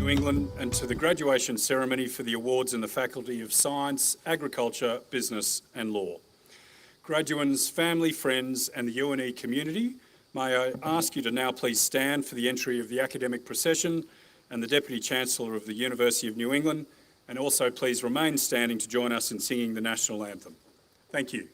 New England and to the graduation ceremony for the awards in the Faculty of Science, Agriculture, Business and Law. Graduands, family, friends and the UNE community, may I ask you to now please stand for the entry of the academic procession and the Deputy Chancellor of the University of New England, and also please remain standing to join us in singing the National Anthem. Thank you.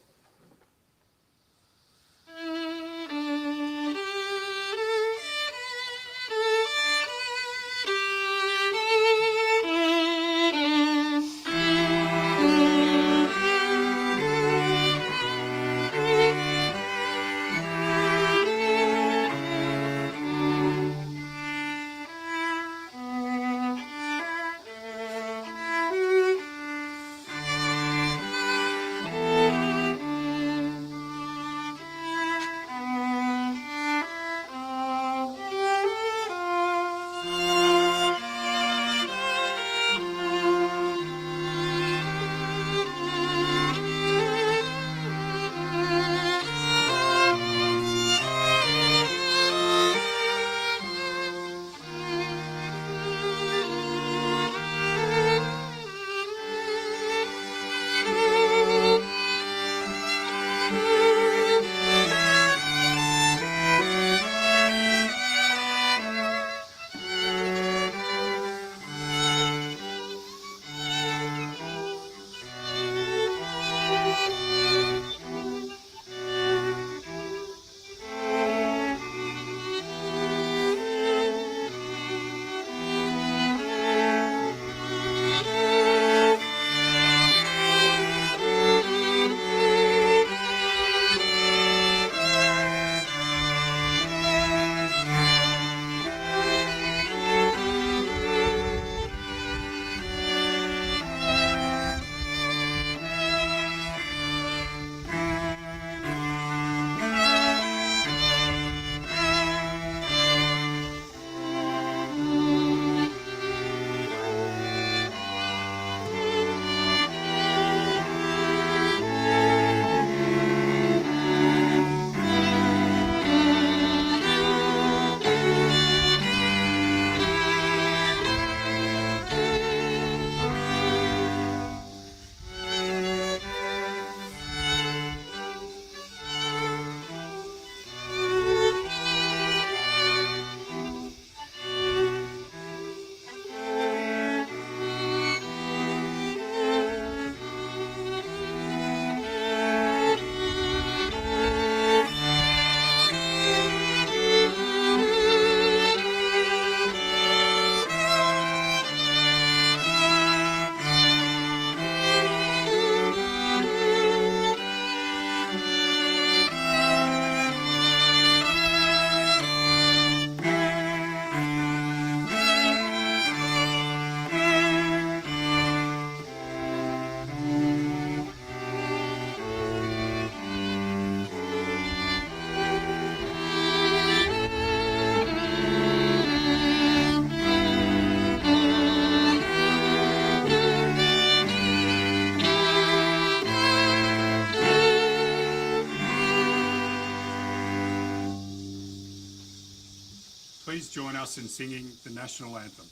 Please join us in singing the National Anthem.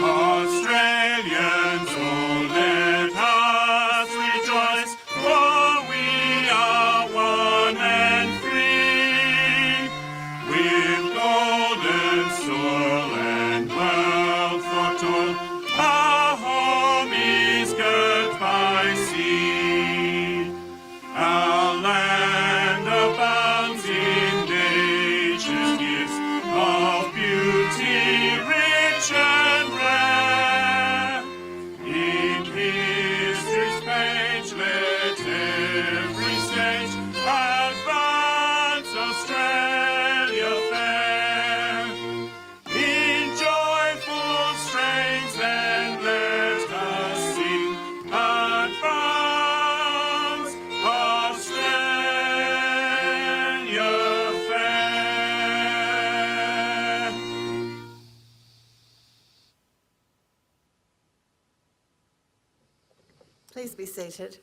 Australians, oh, let us rejoice, for we are one and free, with golden soil and wealth for toil, our home Please be seated.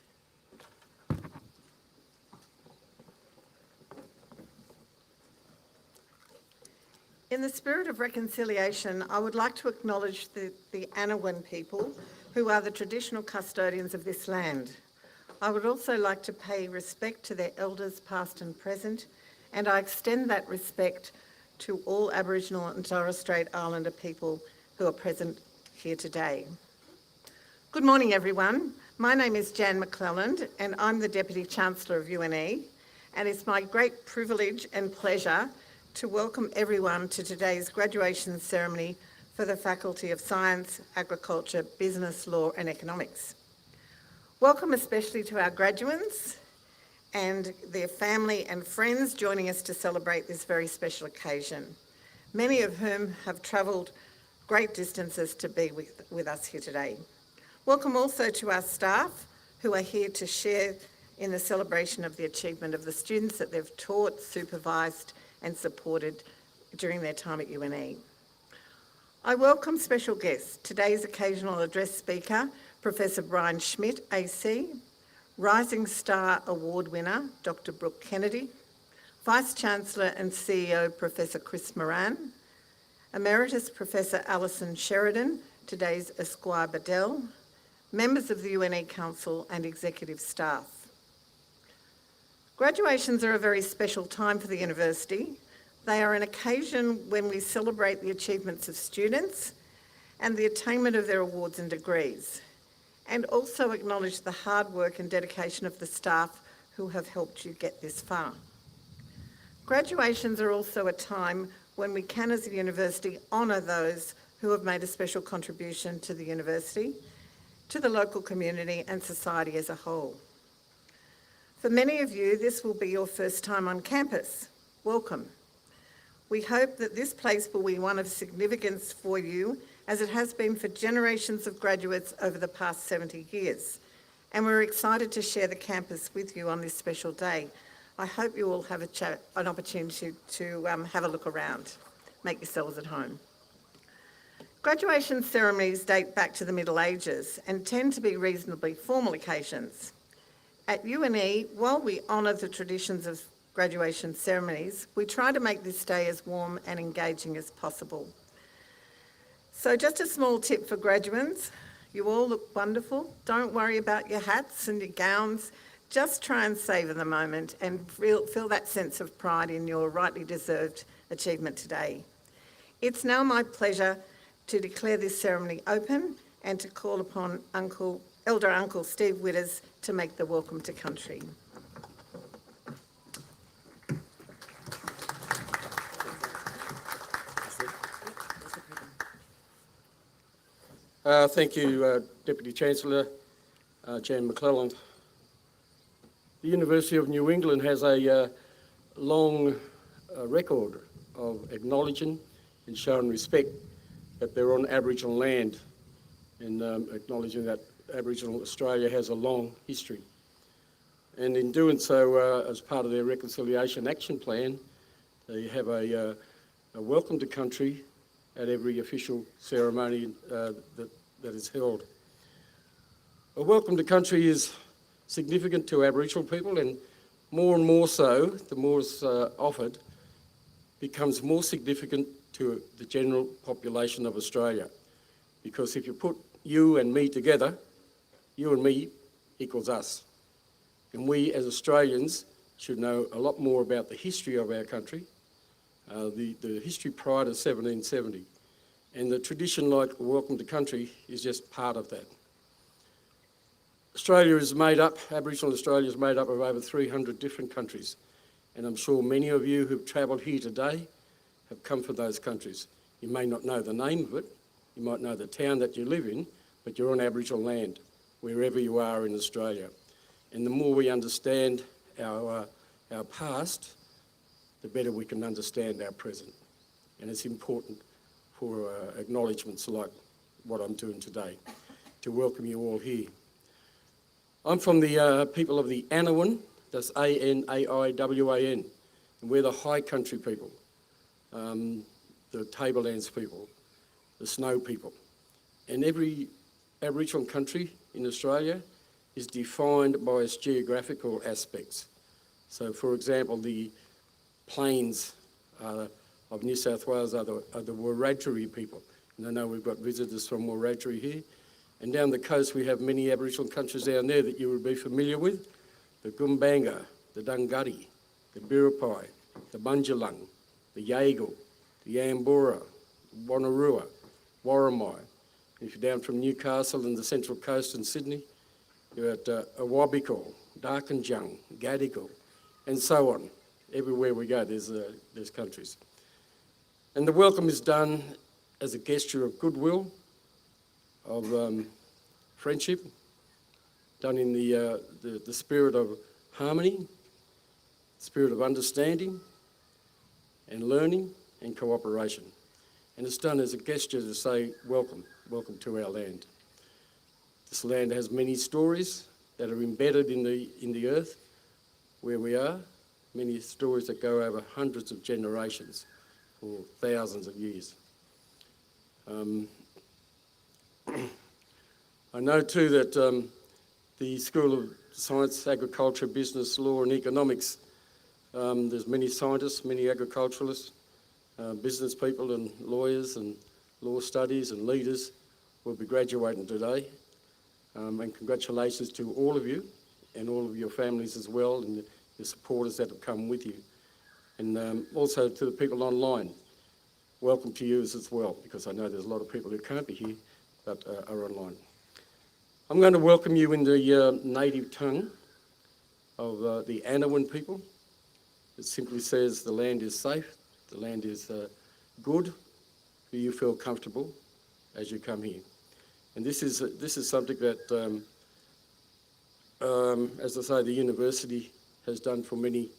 In the spirit of reconciliation, I would like to acknowledge the Anawin people, who are the traditional custodians of this land. I would also like to pay respect to their elders past and present, and I extend that respect to all Aboriginal and Torres Strait Islander people who are present here today. Good morning, everyone. My name is Jan McClelland, and I'm the Deputy Chancellor of UNE, and it's my great privilege and pleasure to welcome everyone to today's graduation ceremony for the Faculty of Science, Agriculture, Business, Law and Economics. Welcome especially to our graduates and their family and friends joining us to celebrate this very special occasion, many of whom have travelled great distances to be with us here today. Welcome also to our staff who are here to share in the celebration of the achievement of the students that they've taught, supervised and supported during their time at UNE. I welcome special guests, today's occasional address speaker, Professor Brian Schmidt, AC, Rising Star Award winner, Dr. Brooke Kennedy, Vice-Chancellor and CEO, Professor Chris Moran, Emeritus Professor Alison Sheridan, today's Esquire Bedell, members of the UNE Council and executive staff. Graduations are a very special time for the university. They are an occasion when we celebrate the achievements of students and the attainment of their awards and degrees, and also acknowledge the hard work and dedication of the staff who have helped you get this far. Graduations are also a time when we can, as a university, honour those who have made a special contribution to the university, to the local community and society as a whole. For many of you, this will be your first time on campus. Welcome. We hope that this place will be one of significance for you, as it has been for generations of graduates over the past 70 years. And we're excited to share the campus with you on this special day. I hope you all have an opportunity to have a look around, make yourselves at home. Graduation ceremonies date back to the Middle Ages and tend to be reasonably formal occasions. At UNE, while we honour the traditions of graduation ceremonies, we try to make this day as warm and engaging as possible. So just a small tip for graduates, you all look wonderful. Don't worry about your hats and your gowns. Just try and savour the moment and feel that sense of pride in your rightly deserved achievement today. It's now my pleasure to declare this ceremony open and to call upon Elder Uncle Steve Witters to make the welcome to country. Thank you, Deputy Chancellor Jan McClelland. The University of New England has a long record of acknowledging and showing respect that they're on Aboriginal land, and acknowledging that Aboriginal Australia has a long history. And in doing so, as part of their Reconciliation Action Plan, they have a welcome to country at every official ceremony that is held. A welcome to country is significant to Aboriginal people, and more so, the more it's offered, becomes more significant to the general population of Australia. Because if you put you and me together, you and me equals us. And we as Australians should know a lot more about the history of our country, the history prior to 1770. And the tradition like welcome to country is just part of that. Australia is made up, Aboriginal Australia is made up of over 300 different countries. And I'm sure many of you who've travelled here today have come from those countries. You may not know the name of it, you might know the town that you live in, but you're on Aboriginal land, wherever you are in Australia. And the more we understand our past, the better we can understand our present. And it's important for acknowledgements like what I'm doing today, to welcome you all here. I'm from the people of the Anawin, that's A-N-A-I-W-A-N, and we're the high country people, the tablelands people, the snow people. And every Aboriginal country in Australia is defined by its geographical aspects. So, for example, the plains of New South Wales are the Wiradjuri people. And I know we've got visitors from Wiradjuri here. And down the coast we have many Aboriginal countries down there that you would be familiar with. The Gumbanga, the Dungari, the Biripi, the Bunjalung, the Yagal, the Yambura, Wonnarua, Warramai. If you're down from Newcastle and the Central Coast in Sydney, you're at Awabikal, Darkinjung, Gadigal, and so on. Everywhere we go, there's countries. And the welcome is done as a gesture of goodwill, of friendship, done in the spirit of harmony, spirit of understanding and learning and cooperation. And it's done as a gesture to say, welcome to our land. This land has many stories that are embedded in the earth where we are, many stories that go over hundreds of generations or thousands of years. I know too that the School of Science, Agriculture, Business, Law and Economics, there's many scientists, many agriculturalists, business people and lawyers and law studies and leaders will be graduating today. And congratulations to all of you and all of your families as well and the supporters that have come with you. And also to the people online, welcome to you as well, because I know there's a lot of people who can't be here but are online. I'm going to welcome you in the native tongue of the Anawan people. It simply says the land is safe, the land is good, do you feel comfortable as you come here. And this is something that, as I say, the university has done for many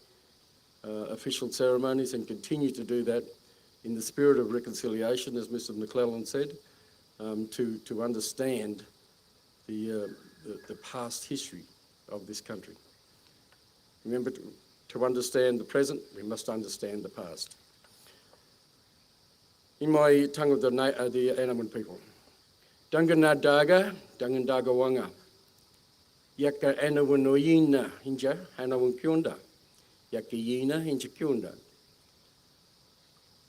official ceremonies and continue to do that in the spirit of reconciliation, as Mr. McClellan said, to understand the past history of this country. Remember, to understand the present, we must understand the past. In my tongue of the Anawan people, Dangana daga, dangandaga wanga. Yaka Anawan oyina hinja, Anawan kyunda. Yaka yina hinja kyunda.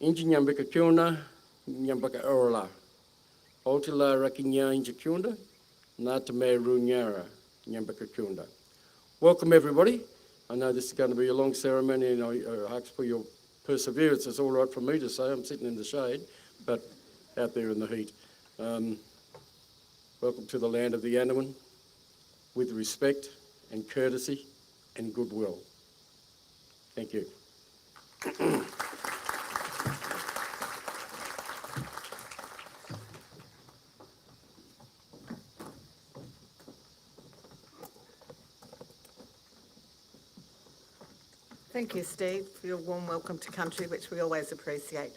Inji nyambaka kyunda, nyambaka orla. Otila rakinya hinja kyunda. Welcome everybody. I know this is going to be a long ceremony and I ask for your perseverance. It's all right for me to say, I'm sitting in the shade, but out there in the heat. Welcome to the land of the Anawan with respect and courtesy and goodwill. Thank you. Thank you, Steve, for your warm welcome to country, which we always appreciate.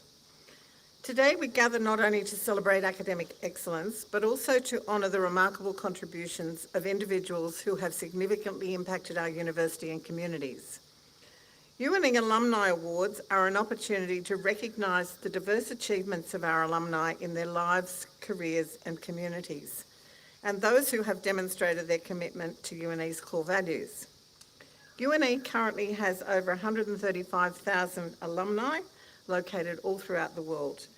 Today we gather not only to celebrate academic excellence, but also to honour the remarkable contributions of individuals who have significantly impacted our university and communities. UNE Alumni Awards are an opportunity to recognise the diverse achievements of our alumni in their lives, careers and communities, and those who have demonstrated their commitment to UNE's core values. UNE currently has over 135,000 alumni located all throughout the world.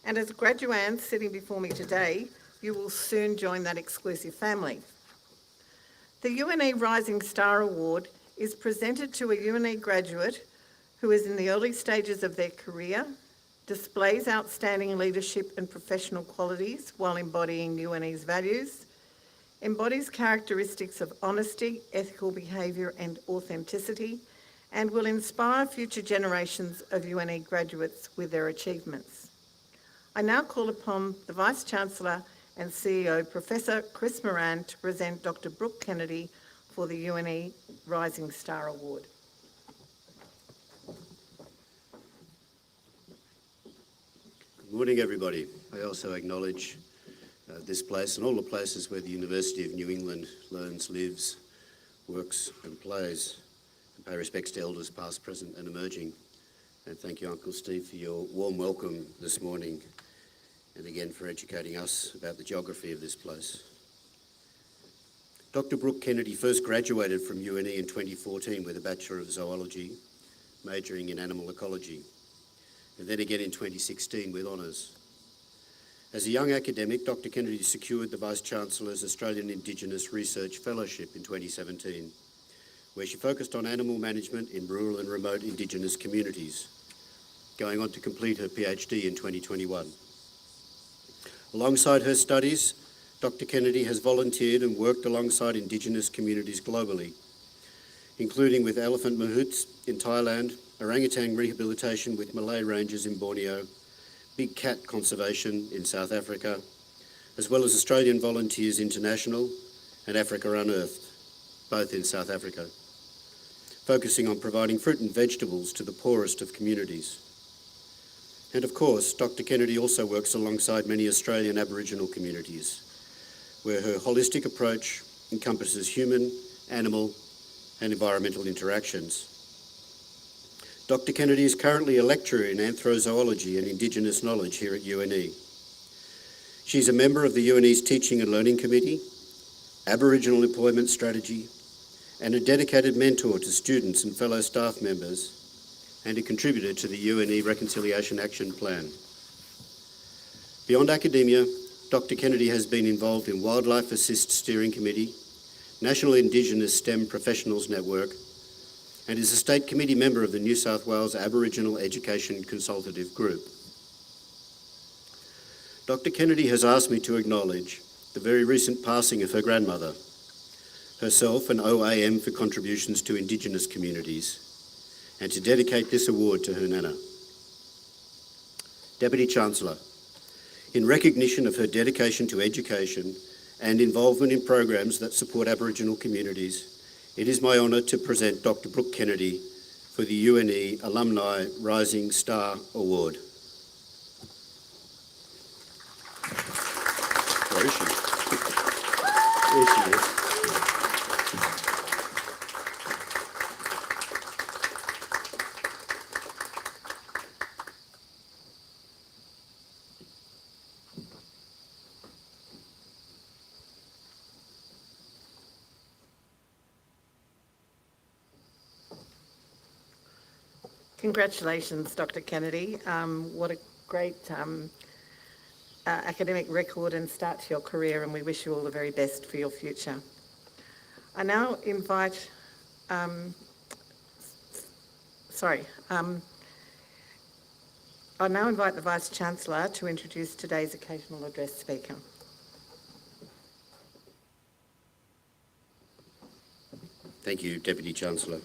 And as graduands sitting before me today, you will soon join that exclusive family. The UNE Rising Star Award is presented to a UNE graduate who is in the early stages of their career, displays outstanding leadership and professional qualities while embodying UNE's values, embodies characteristics of honesty, ethical behaviour and authenticity, and will inspire future generations of UNE graduates with their achievements. I now call upon the Vice-Chancellor and CEO, Professor Chris Moran, to present Dr. Brooke Kennedy for the UNE Rising Star Award. Good morning, everybody. I also acknowledge this place and all the places where the University of New England learns, lives, works and plays, and pay respects to elders past, present and emerging. And thank you, Uncle Steve, for your warm welcome this morning and again for educating us about the geography of this place. Dr. Brooke Kennedy first graduated from UNE in 2014 with a Bachelor of Zoology, majoring in animal ecology, and then again in 2016 with honours. As a young academic, Dr. Kennedy secured the Vice-Chancellor's Australian Indigenous Research Fellowship in 2017, where she focused on animal management in rural and remote Indigenous communities, going on to complete her PhD in 2021. Alongside her studies, Dr. Kennedy has volunteered and worked alongside Indigenous communities globally, including with elephant mahouts in Thailand, orangutan rehabilitation with Malay rangers in Borneo, big cat conservation in South Africa, as well as Australian Volunteers International and Africa Unearthed, both in South Africa, focusing on providing fruit and vegetables to the poorest of communities. And of course, Dr. Kennedy also works alongside many Australian Aboriginal communities, where her holistic approach encompasses human, animal, and environmental interactions. Dr. Kennedy is currently a lecturer in anthrozoology and Indigenous knowledge here at UNE. She's a member of the UNE's Teaching and Learning Committee, Aboriginal Employment Strategy, and a dedicated mentor to students and fellow staff members, and a contributor to the UNE Reconciliation Action Plan. Beyond academia, Dr. Kennedy has been involved in Wildlife Assist Steering Committee, National Indigenous STEM Professionals Network, and is a state committee member of the New South Wales Aboriginal Education Consultative Group. Dr. Kennedy has asked me to acknowledge the very recent passing of her grandmother, herself an OAM for contributions to Indigenous communities, and to dedicate this award to her nana. Deputy Chancellor, in recognition of her dedication to education and involvement in programs that support Aboriginal communities, it is my honour to present Dr. Brooke Kennedy for the UNE Alumni Rising Star Award. Where is she? There she is. Congratulations, Dr. Kennedy. What a great academic record and start to your career, and we wish you all the very best for your future. I now invite, I now invite the Vice-Chancellor to introduce today's occasional address speaker. Thank you, Deputy Chancellor.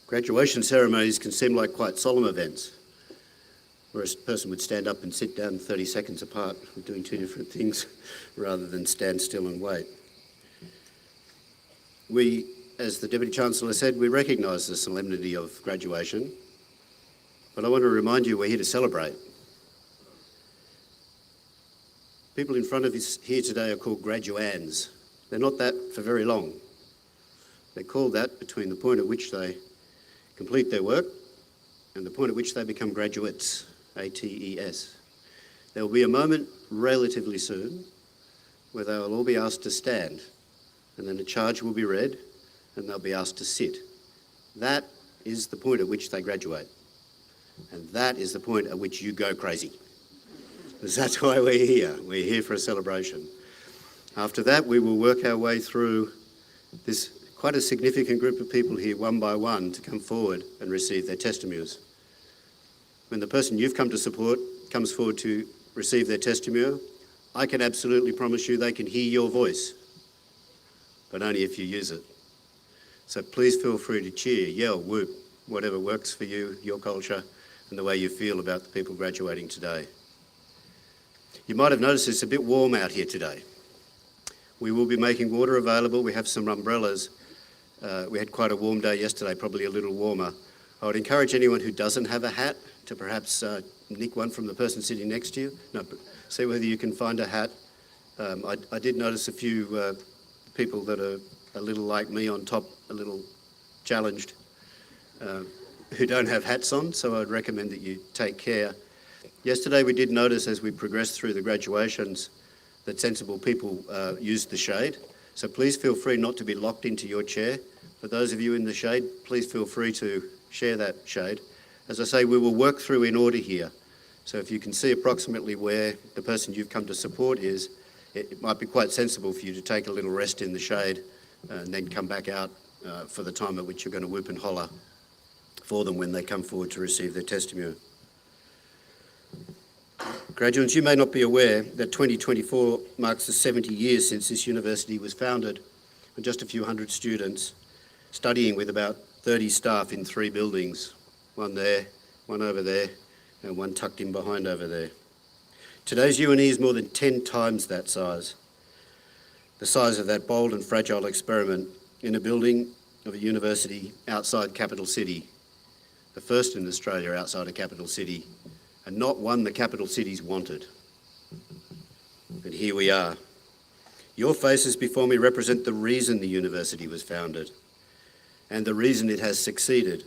Graduation ceremonies can seem like quite solemn events, where a person would stand up and sit down 30 seconds apart, doing two different things, rather than stand still and wait. We, as the Deputy Chancellor said, we recognise the solemnity of graduation, but I want to remind you we're here to celebrate. People in front of us here today are called graduands. They're not that for very long. They're called that between the point at which they complete their work and the point at which they become graduates, ATES. There will be a moment relatively soon where they will all be asked to stand, and then a charge will be read and they'll be asked to sit. That is the point at which they graduate, and that is the point at which you go crazy. Because that's why we're here. We're here for a celebration. After that, we will work our way through this quite a significant group of people here, one by one, to come forward and receive their testimonials. When the person you've come to support comes forward to receive their testimonial, I can absolutely promise you they can hear your voice, but only if you use it. So please feel free to cheer, yell, whoop, whatever works for you, your culture, and the way you feel about the people graduating today. You might have noticed it's a bit warm out here today. We will be making water available. We have some umbrellas. We had quite a warm day yesterday, probably a little warmer. I would encourage anyone who doesn't have a hat to perhaps nick one from the person sitting next to you. No, see whether you can find a hat. I did notice a few people that are a little like me on top, a little challenged, who don't have hats on, so I'd recommend that you take care. Yesterday we did notice as we progressed through the graduations that sensible people use the shade. So please feel free not to be locked into your chair. For those of you in the shade, please feel free to share that shade. As I say, we will work through in order here. So if you can see approximately where the person you've come to support is, it might be quite sensible for you to take a little rest in the shade and then come back out for the time at which you're going to whoop and holler for them when they come forward to receive their testimony. Graduates, you may not be aware that 2024 marks the 70 years since this university was founded, with just a few hundred students studying with about 30 staff in 3 buildings, one there, one over there, and one tucked in behind over there. Today's UNE is more than 10 times that size, the size of that bold and fragile experiment in a building of a university outside capital city, the first in Australia outside a capital city, and not one the capital cities wanted. But here we are. Your faces before me represent the reason the university was founded and the reason it has succeeded.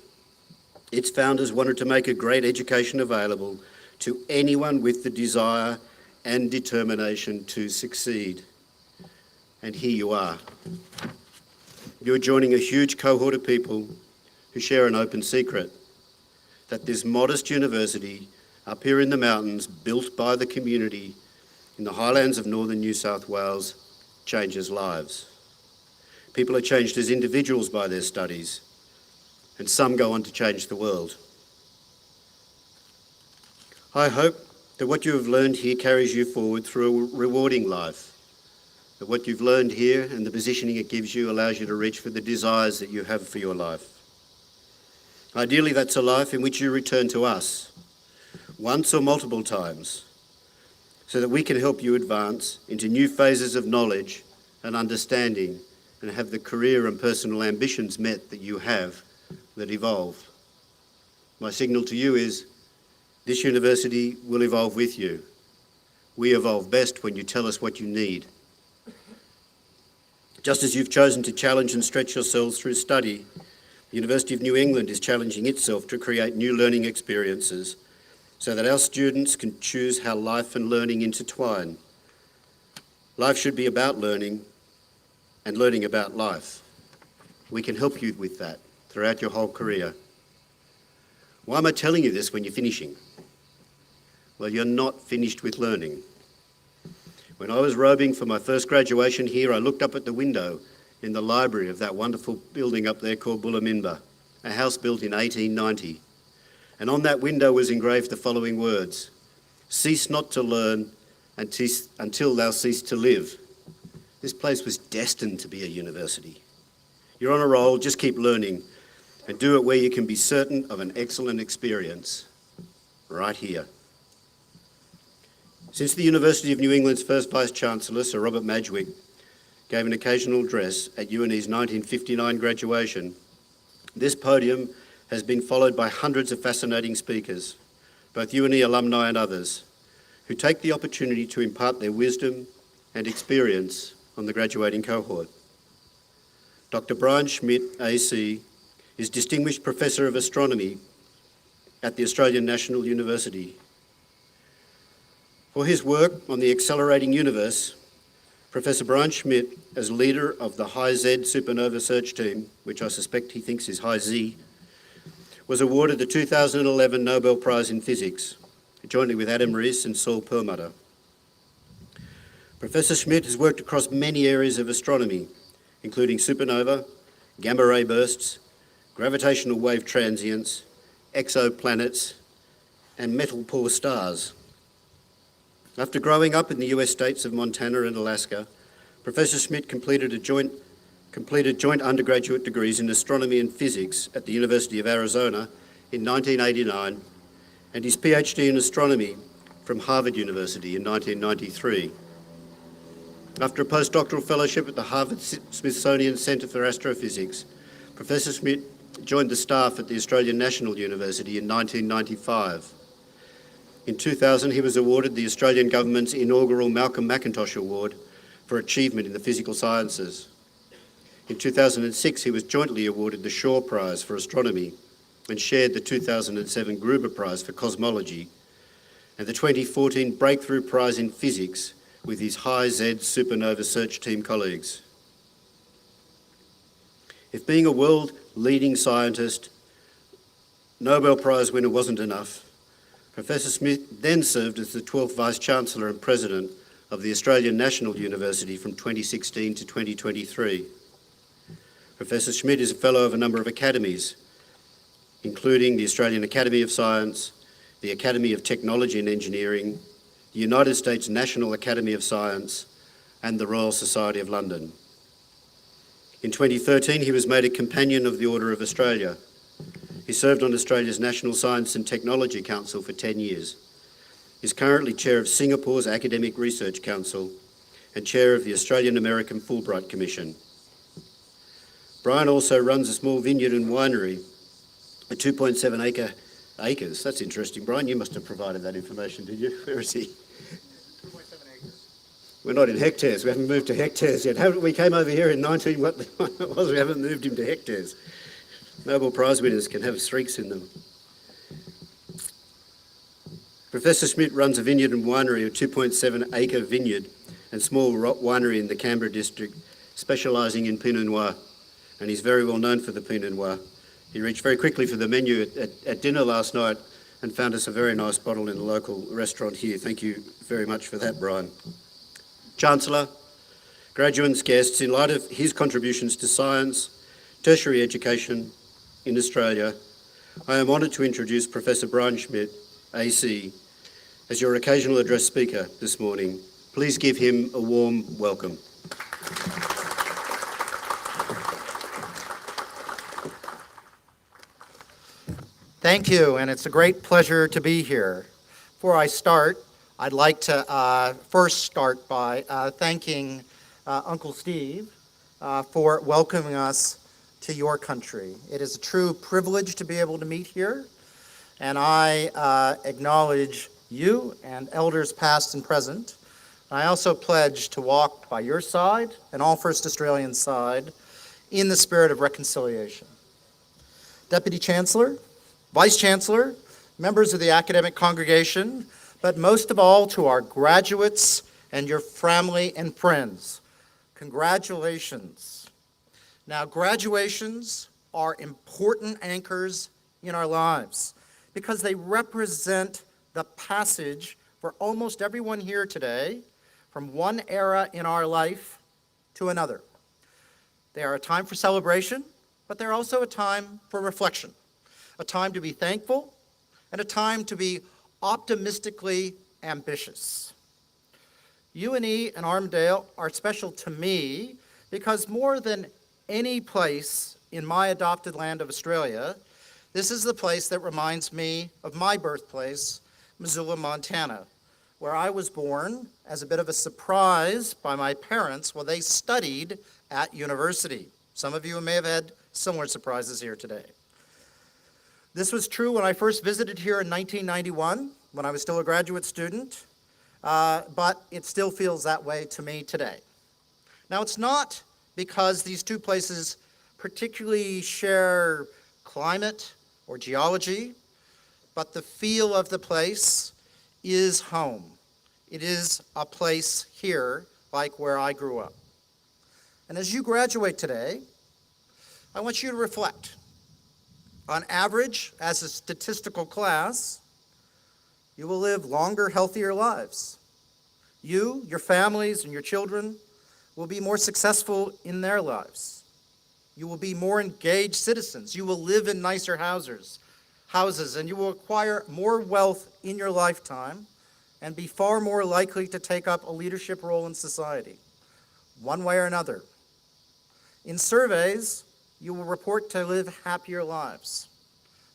Its founders wanted to make a great education available to anyone with the desire and determination to succeed. And here you are. You're joining a huge cohort of people who share an open secret, that this modest university up here in the mountains, built by the community in the highlands of northern New South Wales, changes lives. People are changed as individuals by their studies, and some go on to change the world. I hope that what you have learned here carries you forward through a rewarding life, that what you've learned here and the positioning it gives you allows you to reach for the desires that you have for your life. Ideally, that's a life in which you return to us, once or multiple times, so that we can help you advance into new phases of knowledge and understanding and have the career and personal ambitions met that you have that evolve. My signal to you is this university will evolve with you. We evolve best when you tell us what you need. Just as you've chosen to challenge and stretch yourselves through study, the University of New England is challenging itself to create new learning experiences so that our students can choose how life and learning intertwine. Life should be about learning and learning about life. We can help you with that throughout your whole career. Why am I telling you this when you're finishing? Well, you're not finished with learning. When I was robing for my first graduation here, I looked up at the window in the library of that wonderful building up there called Bullaminba, a house built in 1890. And on that window was engraved the following words: "Cease not to learn until thou cease to live." This place was destined to be a university. You're on a roll, just keep learning and do it where you can be certain of an excellent experience, right here. Since the University of New England's first Vice-Chancellor, Sir Robert Madgwick, gave an occasional address at UNE's 1959 graduation, this podium has been followed by hundreds of fascinating speakers, both UNE alumni and others, who take the opportunity to impart their wisdom and experience on the graduating cohort. Dr. Brian Schmidt, AC, is Distinguished Professor of Astronomy at the Australian National University. For his work on the accelerating universe, Professor Brian Schmidt, as leader of the High Z supernova search team, which I suspect he thinks is High Z, was awarded the 2011 Nobel Prize in Physics, jointly with Adam Rees and Saul Perlmutter. Professor Schmidt has worked across many areas of astronomy, including supernova, gamma-ray bursts, gravitational wave transients, exoplanets, and metal-poor stars. After growing up in the US states of Montana and Alaska, Professor Schmidt completed joint undergraduate degrees in astronomy and physics at the University of Arizona in 1989 and his PhD in astronomy from Harvard University in 1993. After a postdoctoral fellowship at the Harvard-Smithsonian Centre for Astrophysics, Professor Schmidt joined the staff at the Australian National University in 1995. In 2000, he was awarded the Australian Government's inaugural Malcolm McIntosh Award for achievement in the physical sciences. In 2006, he was jointly awarded the Shaw Prize for Astronomy and shared the 2007 Gruber Prize for Cosmology and the 2014 Breakthrough Prize in Physics with his High Z Supernova Search Team colleagues. If being a world-leading scientist, Nobel Prize winner wasn't enough, Professor Schmidt then served as the 12th Vice-Chancellor and President of the Australian National University from 2016 to 2023. Professor Schmidt is a Fellow of a number of academies, including the Australian Academy of Science, the Academy of Technology and Engineering, the United States National Academy of Science, and the Royal Society of London. In 2013, he was made a Companion of the Order of Australia. He served on Australia's National Science and Technology Council for 10 years. He is currently Chair of Singapore's Academic Research Council and Chair of the Australian American Fulbright Commission. Brian also runs a small vineyard and winery, a 2.7 acres. That's interesting. Brian, you must have provided that information, did you? Where is he? 2.7 acres. We're not in hectares. We haven't moved to hectares yet. We came over here in 19, what it was, we haven't moved him to hectares. Nobel Prize winners can have streaks in them. Professor Schmidt runs a vineyard and winery, a 2.7 acre vineyard and small winery in the Canberra district, specialising in Pinot Noir, and he's very well known for the Pinot Noir. He reached very quickly for the menu at dinner last night and found us a very nice bottle in a local restaurant here. Thank you very much for that, Brian. Chancellor, graduates, guests, in light of his contributions to science, tertiary education in Australia, I am honoured to introduce Professor Brian Schmidt, AC, as your occasional address speaker this morning. Please give him a warm welcome. Thank you, and it's a great pleasure to be here. Before I start, I'd like to first start by thanking Uncle Steve for welcoming us to your country. It is a true privilege to be able to meet here, and I acknowledge you and elders past and present. I also pledge to walk by your side and all First Australians' side in the spirit of reconciliation. Deputy Chancellor, Vice Chancellor, members of the academic congregation, but most of all to our graduates and your family and friends, congratulations. Now, graduations are important anchors in our lives because they represent the passage for almost everyone here today from one era in our life to another. They are a time for celebration, but they're also a time for reflection, a time to be thankful, and a time to be optimistically ambitious. UNE and Armidale are special to me because more than any place in my adopted land of Australia, this is the place that reminds me of my birthplace, Missoula, Montana, where I was born as a bit of a surprise by my parents while they studied at university. Some of you may have had similar surprises here today. This was true when I first visited here in 1991, when I was still a graduate student, but it still feels that way to me today. Now, it's not because these two places particularly share climate or geology, but the feel of the place is home. It is a place here, like where I grew up. And as you graduate today, I want you to reflect. On average, as a statistical class, you will live longer, healthier lives. You, your families, and your children will be more successful in their lives. You will be more engaged citizens. You will live in nicer houses, and you will acquire more wealth in your lifetime and be far more likely to take up a leadership role in society, one way or another. In surveys, you will report to live happier lives.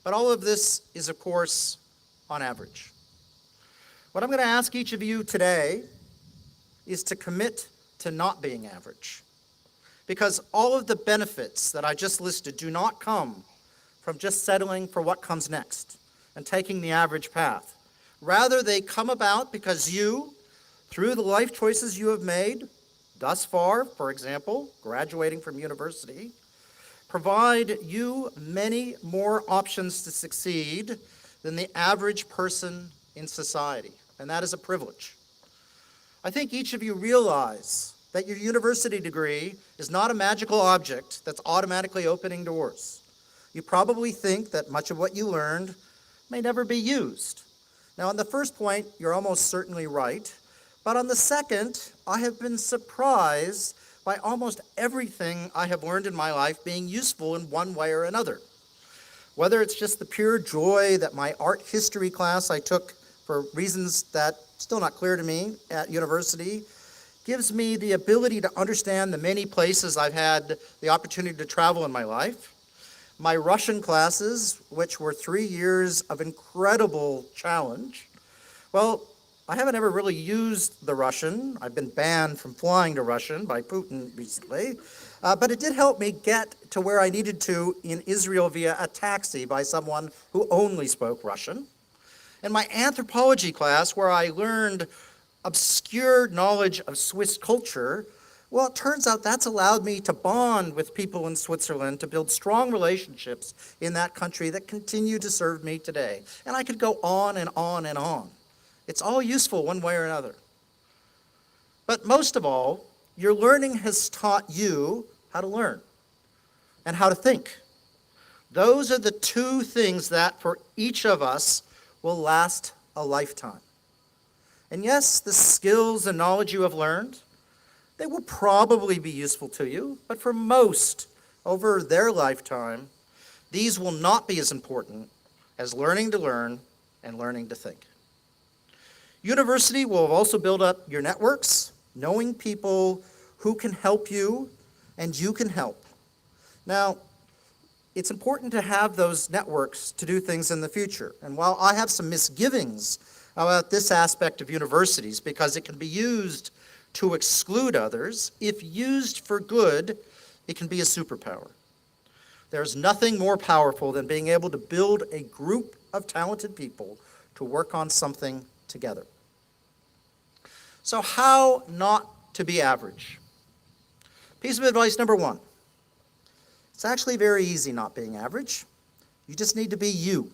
But all of this is, of course, on average. What I'm going to ask each of you today is to commit to not being average. Because all of the benefits that I just listed do not come from just settling for what comes next and taking the average path. Rather, they come about because you, through the life choices you have made thus far, for example, graduating from university, provide you many more options to succeed than the average person in society, and that is a privilege. I think each of you realize that your university degree is not a magical object that's automatically opening doors. You probably think that much of what you learned may never be used. Now, on the first point, you're almost certainly right. But on the second, I have been surprised by almost everything I have learned in my life being useful in one way or another. Whether it's just the pure joy that my art history class I took for reasons that still not clear to me at university gives me the ability to understand the many places I've had the opportunity to travel in my life. My Russian classes, which were 3 years of incredible challenge, well, I haven't ever really used the Russian. I've been banned from flying to Russian by Putin recently. But it did help me get to where I needed to in Israel via a taxi by someone who only spoke Russian. In my anthropology class, where I learned obscure knowledge of Swiss culture, well, it turns out that's allowed me to bond with people in Switzerland, to build strong relationships in that country that continue to serve me today. And I could go on and on and on. It's all useful one way or another. But most of all, your learning has taught you how to learn and how to think. Those are the two things that for each of us will last a lifetime. And yes, the skills and knowledge you have learned, they will probably be useful to you, but for most over their lifetime, these will not be as important as learning to learn and learning to think. University will also build up your networks, knowing people who can help you and you can help. Now, it's important to have those networks to do things in the future. And while I have some misgivings about this aspect of universities because it can be used to exclude others, if used for good, it can be a superpower. There's nothing more powerful than being able to build a group of talented people to work on something together. So how not to be average? Piece of advice number one. It's actually very easy not being average. You just need to be you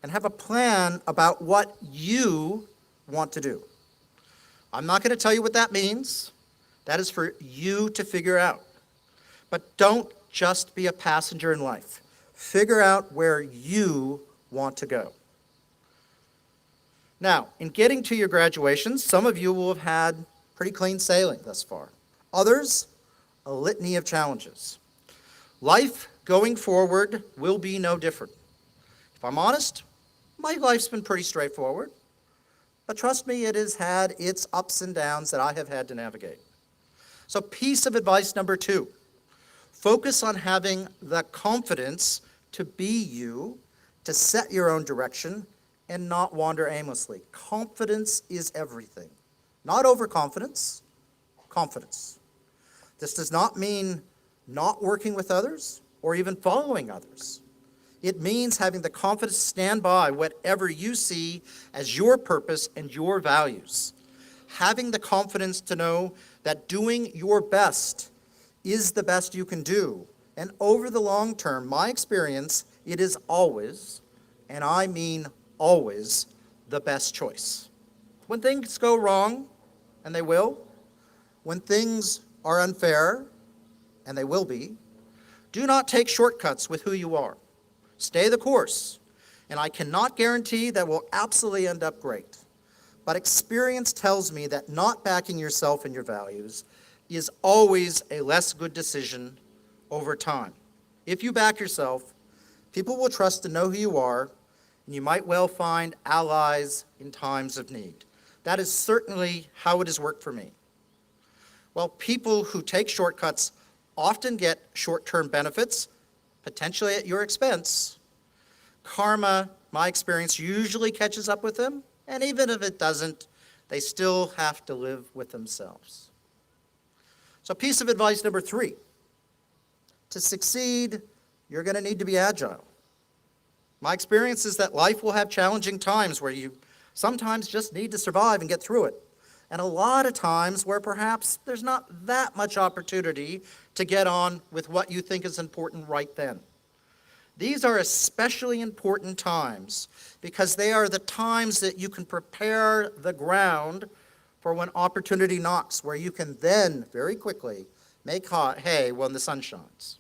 and have a plan about what you want to do. I'm not going to tell you what that means. That is for you to figure out. But don't just be a passenger in life. Figure out where you want to go. Now, in getting to your graduations, some of you will have had pretty clean sailing thus far. Others, a litany of challenges. Life going forward will be no different. If I'm honest, my life's been pretty straightforward. But trust me, it has had its ups and downs that I have had to navigate. So piece of advice number two, focus on having the confidence to be you, to set your own direction, and not wander aimlessly. Confidence is everything. Not overconfidence, confidence. This does not mean not working with others or even following others. It means having the confidence to stand by whatever you see as your purpose and your values. Having the confidence to know that doing your best is the best you can do. And over the long term, my experience, it is always, and I mean always, the best choice. When things go wrong, and they will, when things are unfair, and they will be, do not take shortcuts with who you are. Stay the course, and I cannot guarantee that will absolutely end up great. But experience tells me that not backing yourself and your values is always a less good decision over time. If you back yourself, people will trust to know who you are, and you might well find allies in times of need. That is certainly how it has worked for me. While people who take shortcuts often get short-term benefits, potentially at your expense, karma, my experience, usually catches up with them, and even if it doesn't, they still have to live with themselves. So piece of advice number three, to succeed, you're going to need to be agile. My experience is that life will have challenging times where you sometimes just need to survive and get through it. And a lot of times where perhaps there's not that much opportunity to get on with what you think is important right then. These are especially important times because they are the times that you can prepare the ground for when opportunity knocks, where you can then very quickly make hay when the sun shines.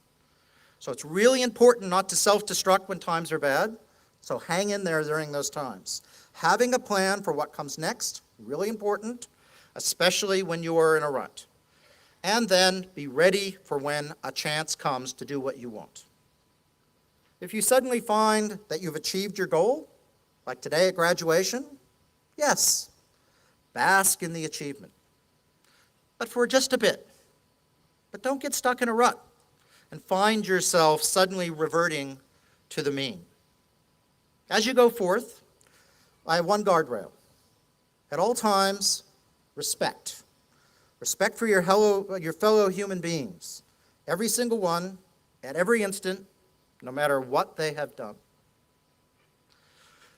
So it's really important not to self-destruct when times are bad, so hang in there during those times. Having a plan for what comes next, really important, especially when you are in a rut. And then be ready for when a chance comes to do what you want. If you suddenly find that you've achieved your goal, like today at graduation, yes, bask in the achievement. But for just a bit. But don't get stuck in a rut and find yourself suddenly reverting to the mean. As you go forth, I have one guardrail. At all times, respect. Respect for your fellow human beings. Every single one, at every instant, no matter what they have done.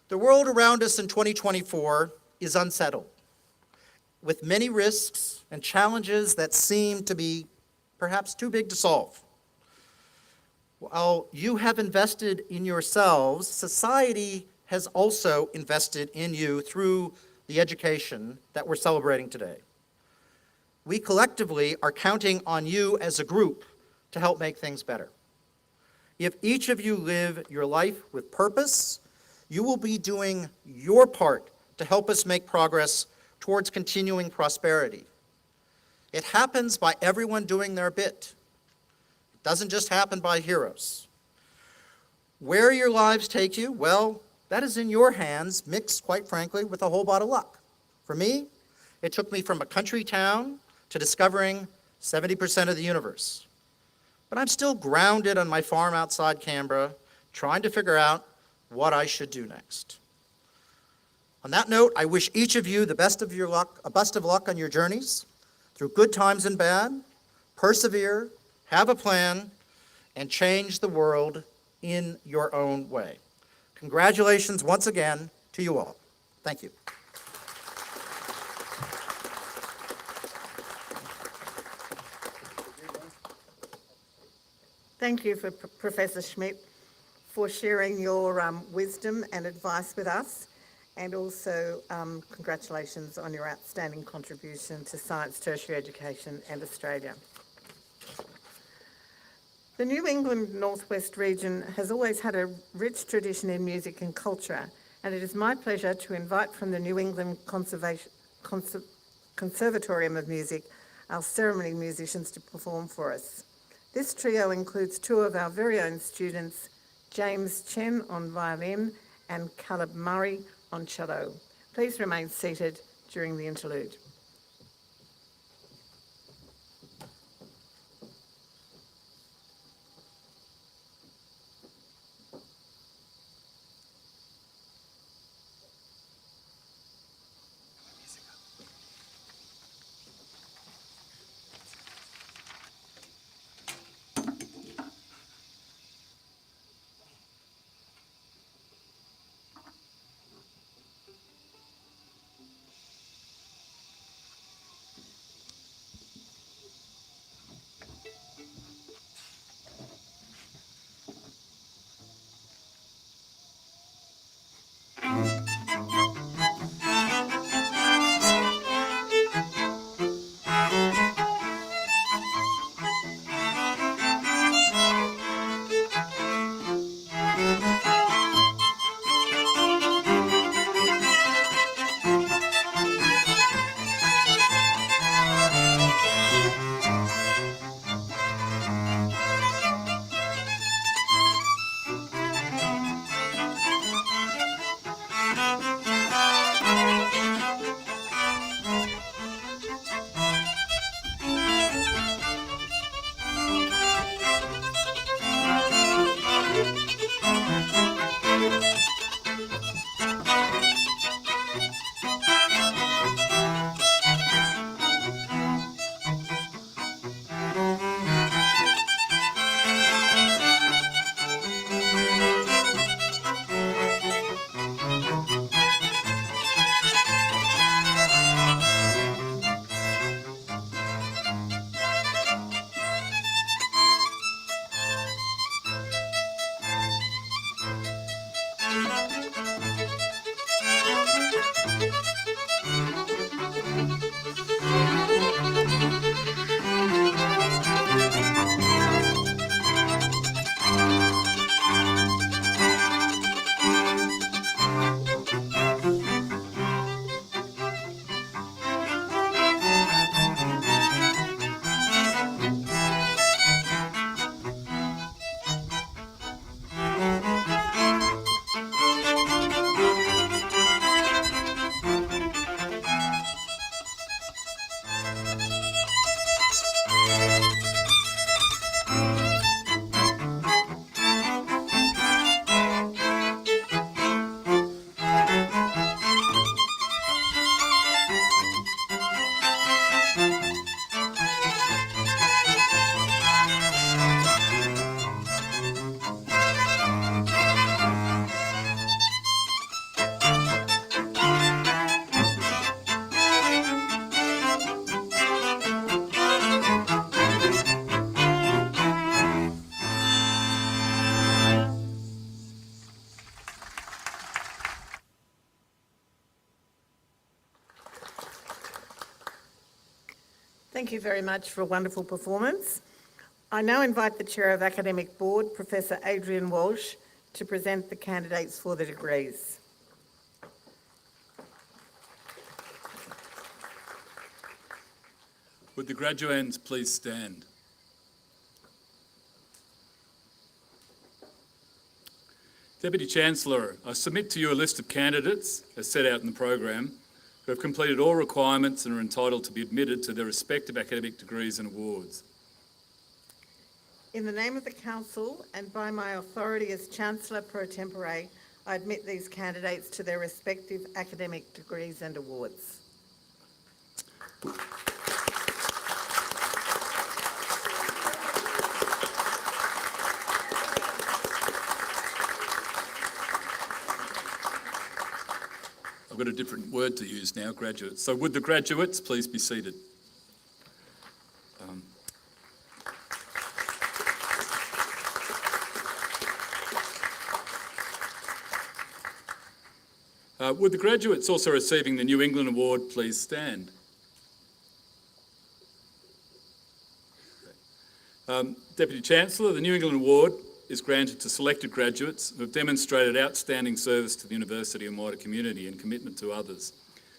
The world around us in 2024 is unsettled, with many risks and challenges that seem to be perhaps too big to solve. While you have invested in yourselves, society has also invested in you through the education that we're celebrating today. We collectively are counting on you as a group to help make things better. If each of you live your life with purpose, you will be doing your part to help us make progress towards continuing prosperity. It happens by everyone doing their bit. It doesn't just happen by heroes. Where your lives take you, well, that is in your hands, mixed, quite frankly, with a whole lot of luck. For me, it took me from a country town to discovering 70% of the universe. But I'm still grounded on my farm outside Canberra, trying to figure out what I should do next. On that note, I wish each of you the best of luck on your journeys, through good times and bad. Persevere, have a plan, and change the world in your own way. Congratulations once again to you all. Thank you. Thank you, Professor Schmidt, for sharing your wisdom and advice with us, and also congratulations on your outstanding contribution to science, tertiary education and Australia. The New England Northwest region has always had a rich tradition in music and culture, and it is my pleasure to invite from the New England Conservatorium of Music our ceremony musicians to perform for us. This trio includes two of our very own students, James Chen on violin and Caleb Murray on cello. Please remain seated during the interlude. Thank you very much for a wonderful performance. I now invite the Chair of Academic Board, Professor Adrian Walsh, to present the candidates for the degrees. Would the graduands please stand? Deputy Chancellor, I submit to you a list of candidates, as set out in the program, who have completed all requirements and are entitled to be admitted to their respective academic degrees and awards. In the name of the Council and by my authority as Chancellor pro tempore, I admit these candidates to their respective academic degrees and awards. I've got a different word to use now, graduates. So would the graduates please be seated? Would the graduates also receiving the New England Award please stand? Deputy Chancellor, the New England Award is granted to selected graduates who have demonstrated outstanding service to the university and wider community and commitment to others.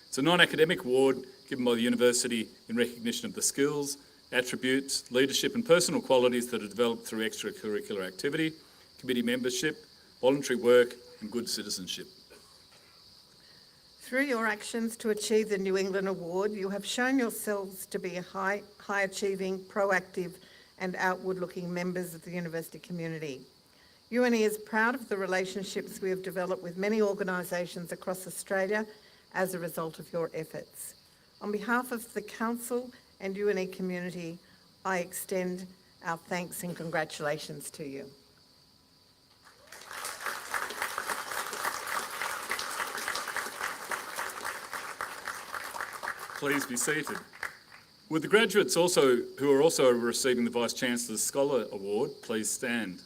It's a non-academic award given by the university in recognition of the skills, attributes, leadership and personal qualities that are developed through extracurricular activity, committee membership, voluntary work and good citizenship. Through your actions to achieve the New England Award, you have shown yourselves to be high-achieving, proactive and outward-looking members of the university community. UNE is proud of the relationships we have developed with many organisations across Australia as a result of your efforts. On behalf of the Council and UNE community, I extend our thanks and congratulations to you. Please be seated. Would the graduates who are also receiving the Vice-Chancellor's Scholar Award please stand?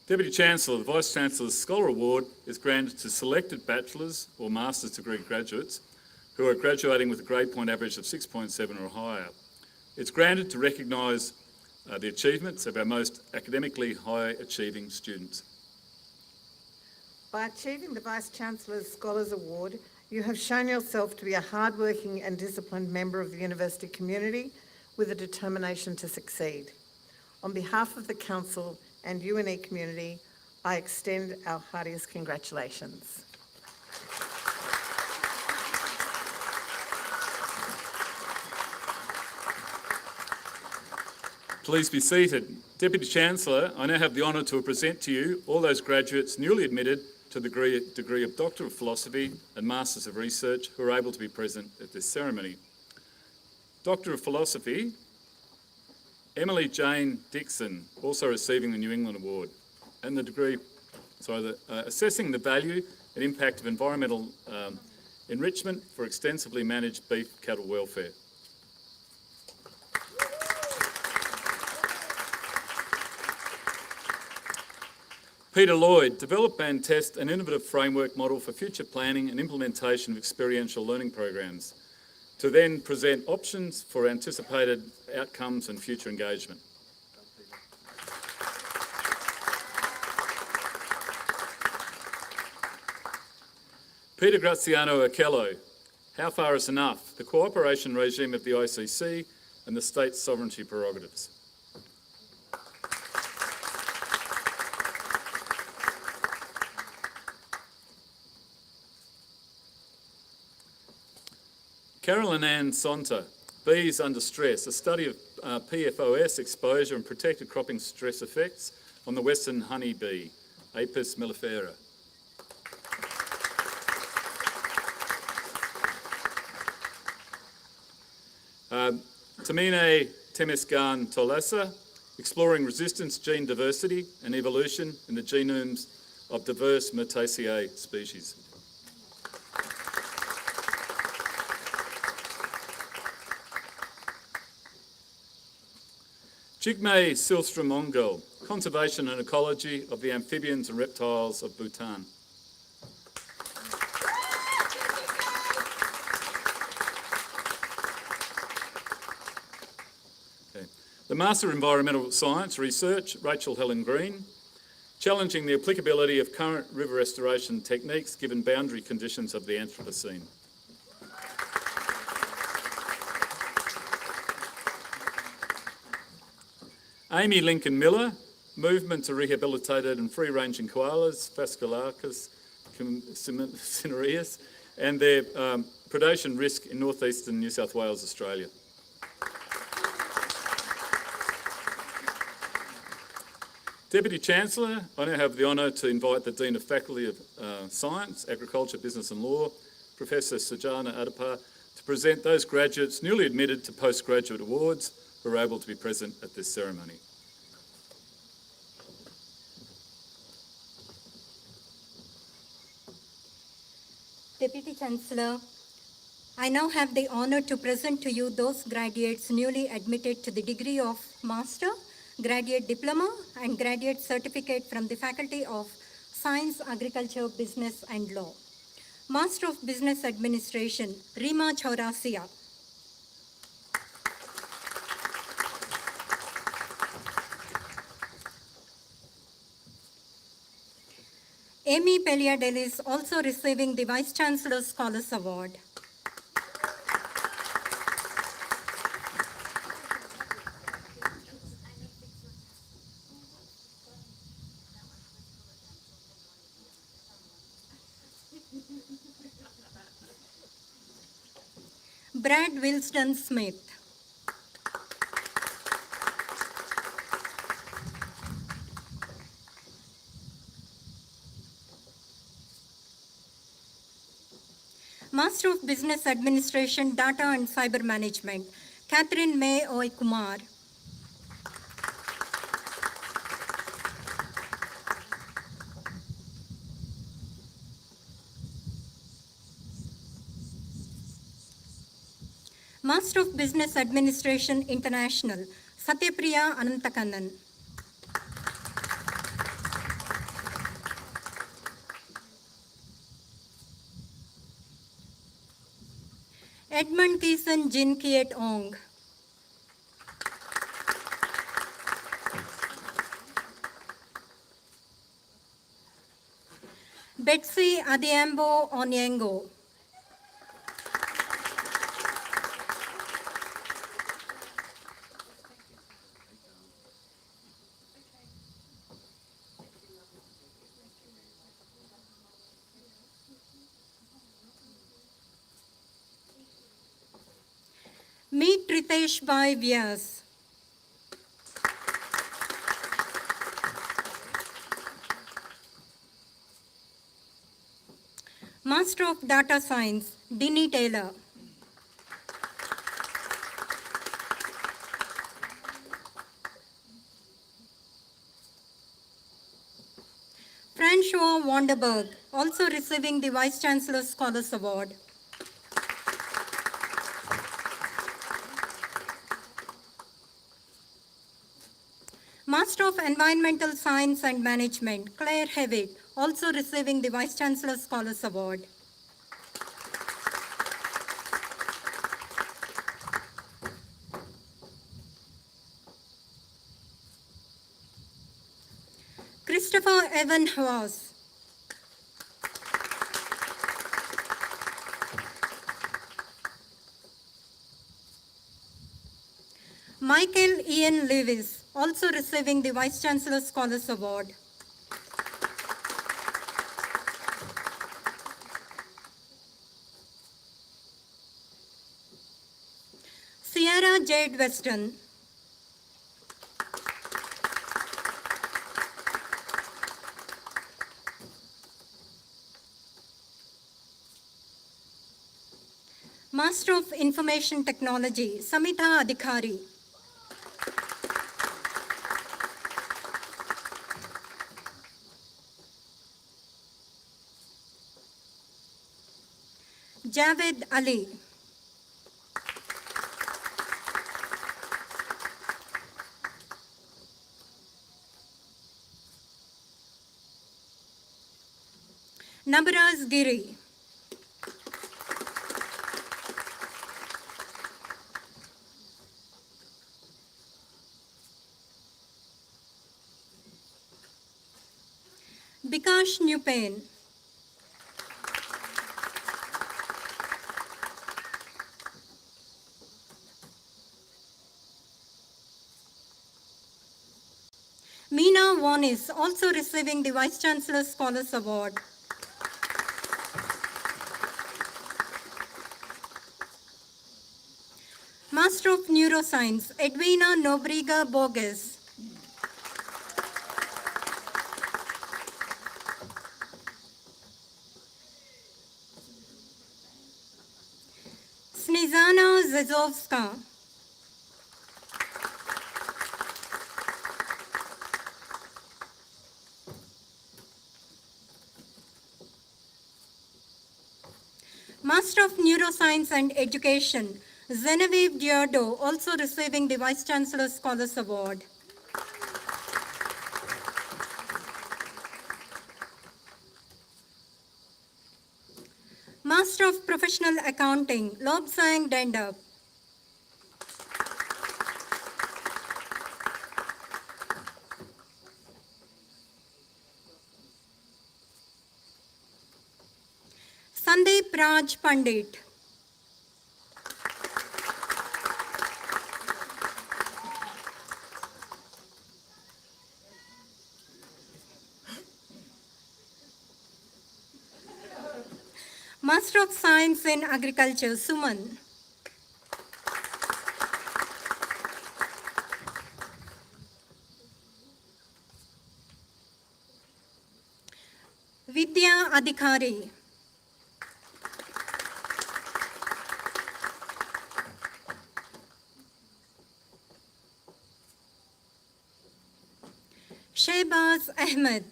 Deputy Chancellor, the Vice-Chancellor's Scholar Award is granted to selected bachelor's or master's degree graduates who are graduating with a grade point average of 6.7 or higher. It's granted to recognise the achievements of our most academically high-achieving students. By achieving the Vice-Chancellor's Scholars Award, you have shown yourself to be a hard-working and disciplined member of the university community with a determination to succeed. On behalf of the Council and UNE community, I extend our heartiest congratulations. Please be seated. Deputy Chancellor, I now have the honour to present to you all those graduates newly admitted to the degree of Doctor of Philosophy and Masters of Research who are able to be present at this ceremony. Doctor of Philosophy, Emily Jane Dixon, also receiving the New England Award, and the degree, assessing the value and impact of environmental enrichment for extensively managed beef cattle welfare. Peter Lloyd, develop and test an innovative framework model for future planning and implementation of experiential learning programs, to then present options for anticipated outcomes and future engagement. Peter Graziano Okello, how far is enough? The cooperation regime of the ICC and the state's sovereignty prerogatives. Carolyn Ann Sonta, Bees Under Stress, a study of PFOS exposure and protected cropping stress effects on the western honeybee, Apis mellifera. Tamine Temescan Tolasa, exploring resistance, gene diversity and evolution in the genomes of diverse Myrtaceae species. Jigme Silstrom Mongol, Conservation and Ecology of the Amphibians and Reptiles of Bhutan. The Master of Environmental Science Research, Rachel Helen Green, challenging the applicability of current river restoration techniques given boundary conditions of the Anthropocene. Amy Lincoln Miller, movement to rehabilitated and free-ranging koalas, Phascolarcus cinereus, and their predation risk in northeastern New South Wales, Australia. Deputy Chancellor, I now have the honour to invite the Dean of Faculty of Science, Agriculture, Business and Law, Professor Sajana Adapa, to present those graduates newly admitted to postgraduate awards who are able to be present at this ceremony. Deputy Chancellor, I now have the honour to present to you those graduates newly admitted to the degree of Master, Graduate Diploma and Graduate Certificate from the Faculty of Science, Agriculture, Business and Law. Master of Business Administration, Rima Chaurasia. Amy Pelliadel is also receiving the Vice Chancellor's Scholars Award. Brad Wilston Smith. Master of Business Administration, Data and Cyber Management, Catherine May Oy Kumar. Master of Business Administration International, Satyapriya Anantakannan. Edmund Keeson Jin Kiet Ong. Betsy Adiambo Onyengo. Meet Ritesh Bhai Vyas. Master of Data Science, Dinny Taylor. Francois Wanderberg, also receiving the Vice Chancellor's Scholars Award. Master of Environmental Science and Management, Claire Hewitt, also receiving the Vice Chancellor's Scholars Award. Christopher Evan Haas. Michael Ian Lewis, also receiving the Vice Chancellor's Scholars Award. Sierra Jade Weston. Master of Information Technology, Samita Adhikari. Javed Ali. Nabraz Giri. Bikash Nupain. Meena Vanis, also receiving the Vice Chancellor's Scholars Award. Master of Neuroscience, Edwina Nobriga Borges. Snezana Zezovska. Master of Neuroscience and Education, Genevieve Diardo, also receiving the Vice Chancellor's Scholars Award. Master of Professional Accounting, Lobsang Dendap. Sandeep Raj Pandit. Master of Science in Agriculture, Suman. Vidya Adhikari. Shehbaz Ahmed.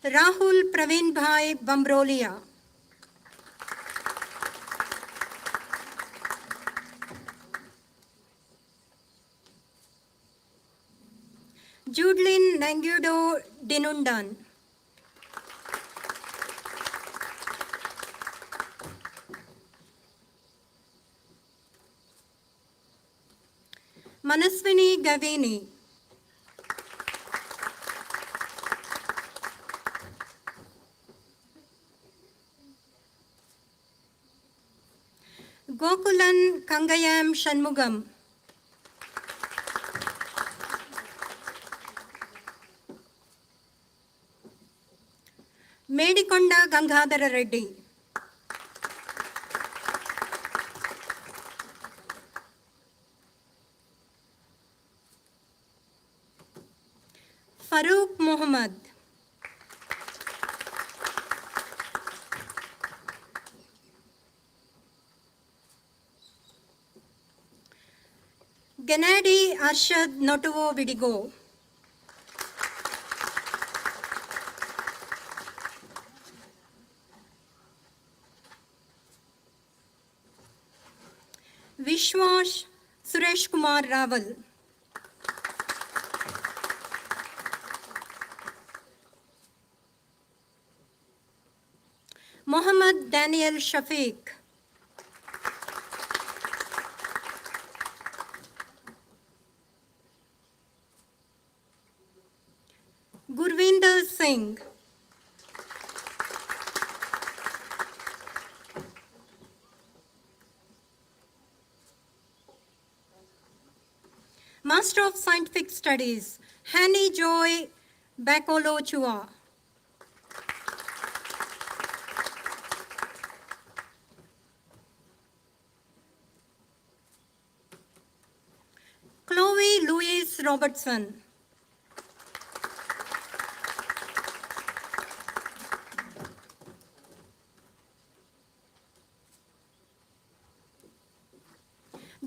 Rahul Praveen Bhai Bambrolia. Judlin Nangudo Dinundan. Manaswini Gavini. Gokulan Kangayam Shanmugam. Medikonda Gangadhara Reddy. Farooq Muhammad. Gennady Arshad Notovo Vidigo. Vishwash Suresh Kumar Raval. Mohammad Daniel Shafiq. Gurvinder Singh. Master of Scientific Studies, Hani Joy Bakolo Chua. Chloe Louise Robertson.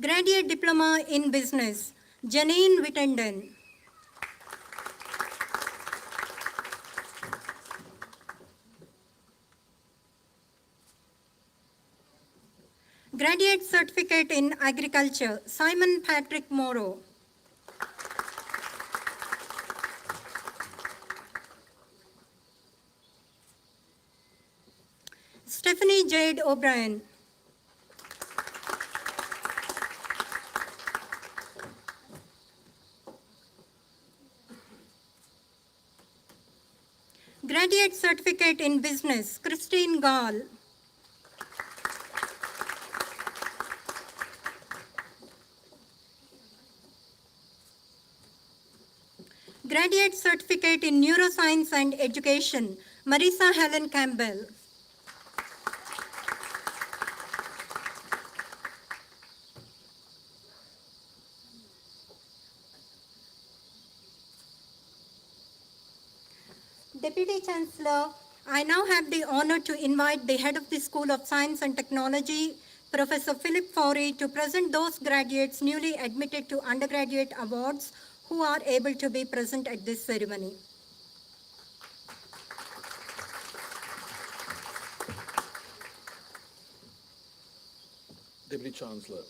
Graduate Diploma in Business, Janine Wittenden. Graduate Certificate in Agriculture, Simon Patrick Morrow. Stephanie Jade O'Brien. Graduate Certificate in Business, Christine Gall. Graduate Certificate in Neuroscience and Education, Marisa Helen Campbell. Deputy Chancellor, I now have the honor to invite the head of the School of Science and Technology, Professor Philip Fowry, to present those graduates newly admitted to undergraduate awards who are able to be present at this ceremony. Deputy Chancellor,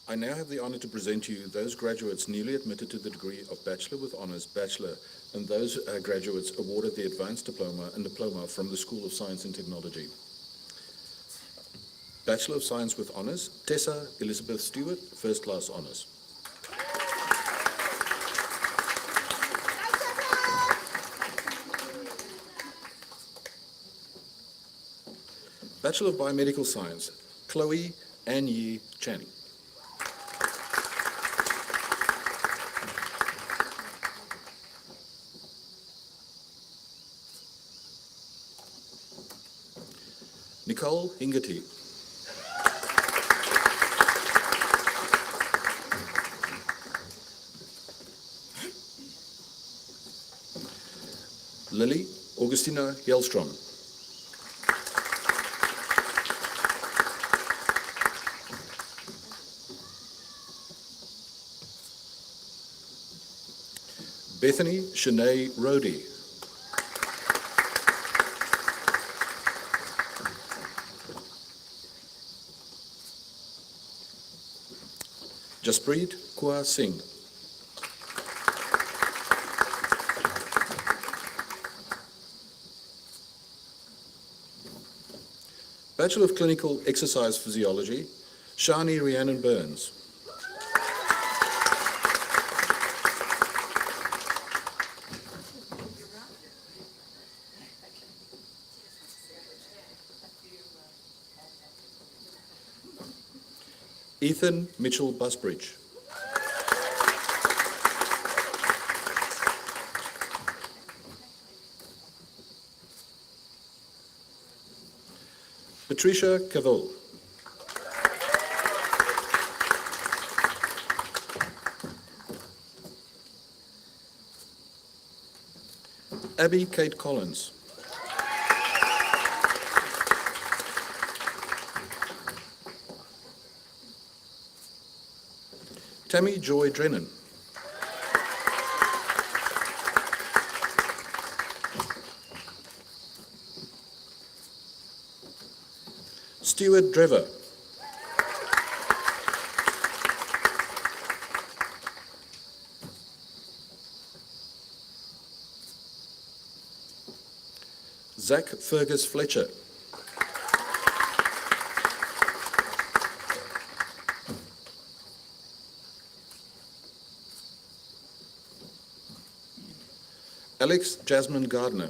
I now have the honour to present to you those graduates newly admitted to the degree of Bachelor with Honours, Bachelor, and those graduates awarded the Advanced Diploma and Diploma from the School of Science and Technology. Bachelor of Science with Honours, Tessa Elizabeth Stewart, First Class Honours. Bachelor of Biomedical Science, Chloe Ann Yi Chan. Nicole Hingati. Lily Augustina Hjellstrom. Bethany Shanae Rhodey. Jaspreet Kaur Singh. Bachelor of Clinical Exercise Physiology, Shani Rhiannon Burns. Ethan Mitchell Busbridge. Patricia Cavell. Abby Kate Collins. Tammy Joy Drennan. Stuart Drever. Zach Fergus Fletcher. Alex Jasmine Gardner.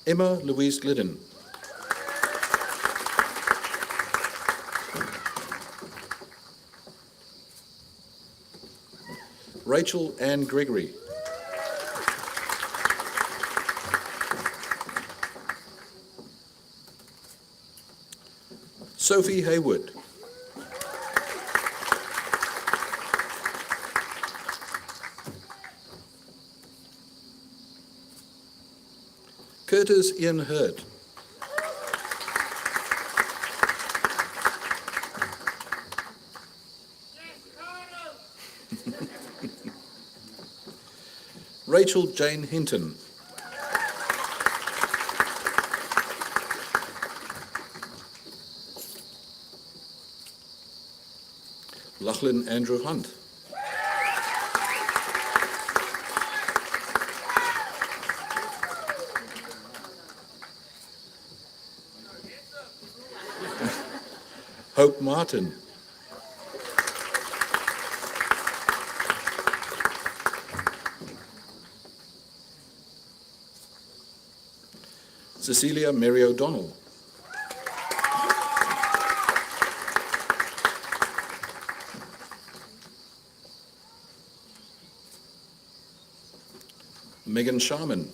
Emma Louise Glidden. Rachel Ann Gregory. Sophie Haywood. Curtis Ian Hurd. Rachel Jane Hinton. Lachlan Andrew Hunt. Hope Martin. Cecilia Mary O'Donnell. Megan Sharman.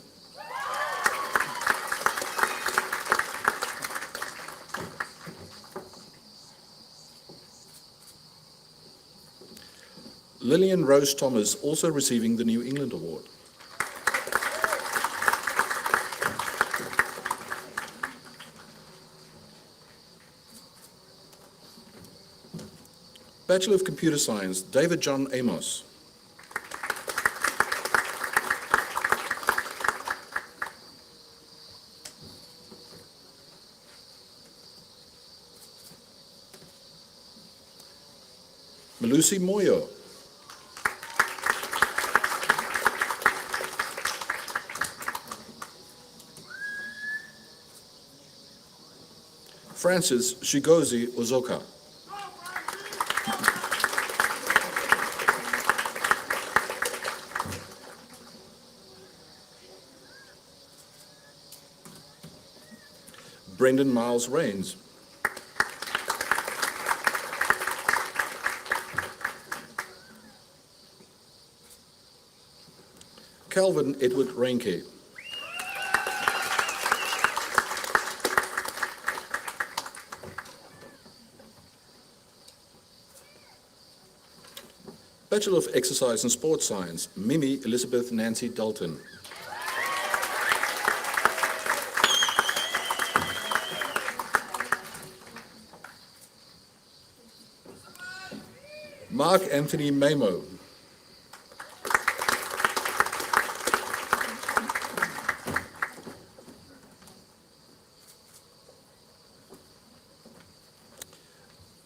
Lillian Rose Thomas, also receiving the New England Award. Bachelor of Computer Science, David John Amos. Malusi Moyo. Francis Shigozi Ozoka. Brendan Miles Rains. Calvin Edward Reinke. Bachelor of Exercise and Sports Science, Mimi Elizabeth Nancy Dalton. Mark Anthony Mamo.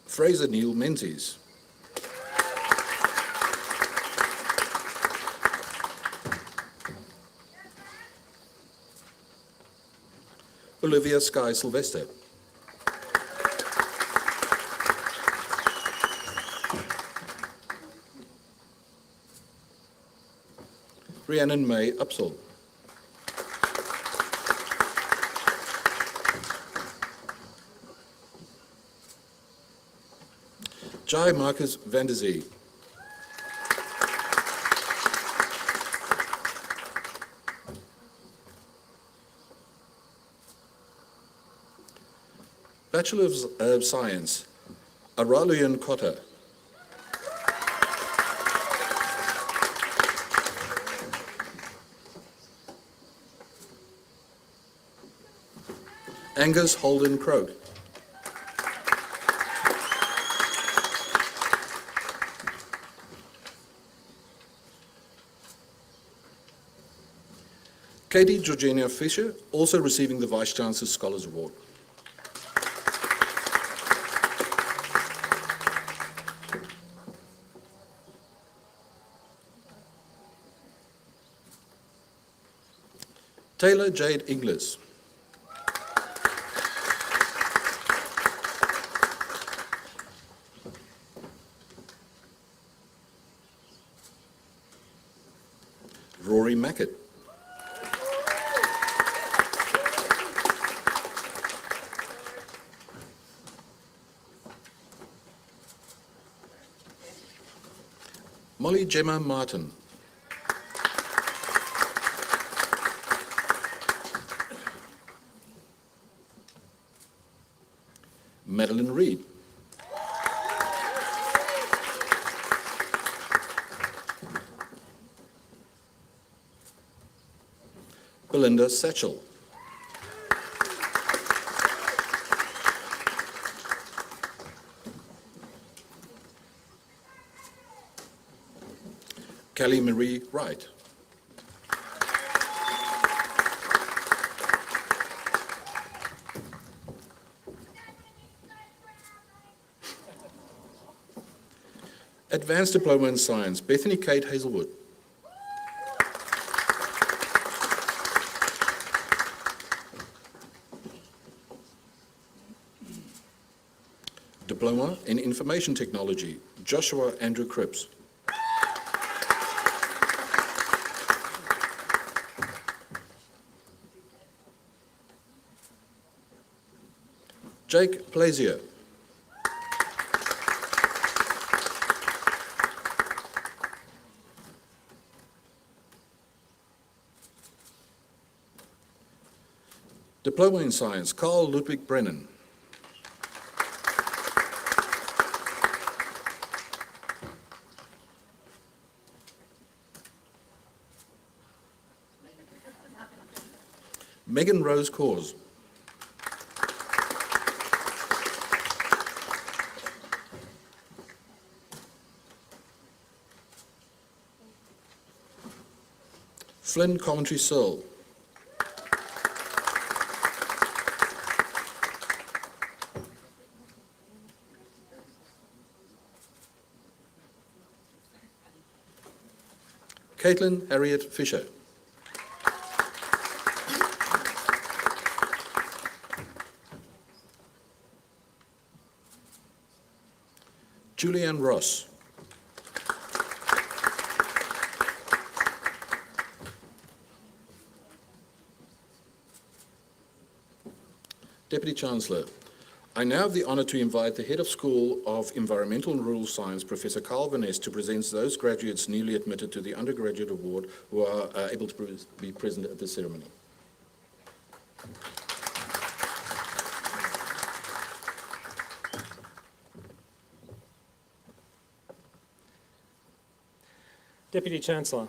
Fraser Neil Menzies. Olivia Sky Sylvester. Rhiannon May Upsall. Jai Marcus van der Zee. Bachelor of Science, Araluyan Kota. Angus Holden Croak. Katie Georgina Fisher, also receiving the Vice Chancellor's Scholars Award. Taylor Jade Inglis. Rory Mackett. Molly Gemma Martin. Madeline Reed. Belinda Satchel. Kelly Marie Wright. Advanced Diploma in Science, Bethany Kate Hazelwood. Diploma in Information Technology, Joshua Andrew Cripps. Jake Plazier. Diploma in Science, Carl Ludwig Brennan. Megan Rose Cause. Flynn Coventry Searle. Caitlin Harriet Fisher. Julianne Ross. Deputy Chancellor, I now have the honour to invite the Head of School of Environmental and Rural Science, Professor Carl Van Ness, to present those graduates newly admitted to the Undergraduate Award who are able to be present at the ceremony. Deputy Chancellor,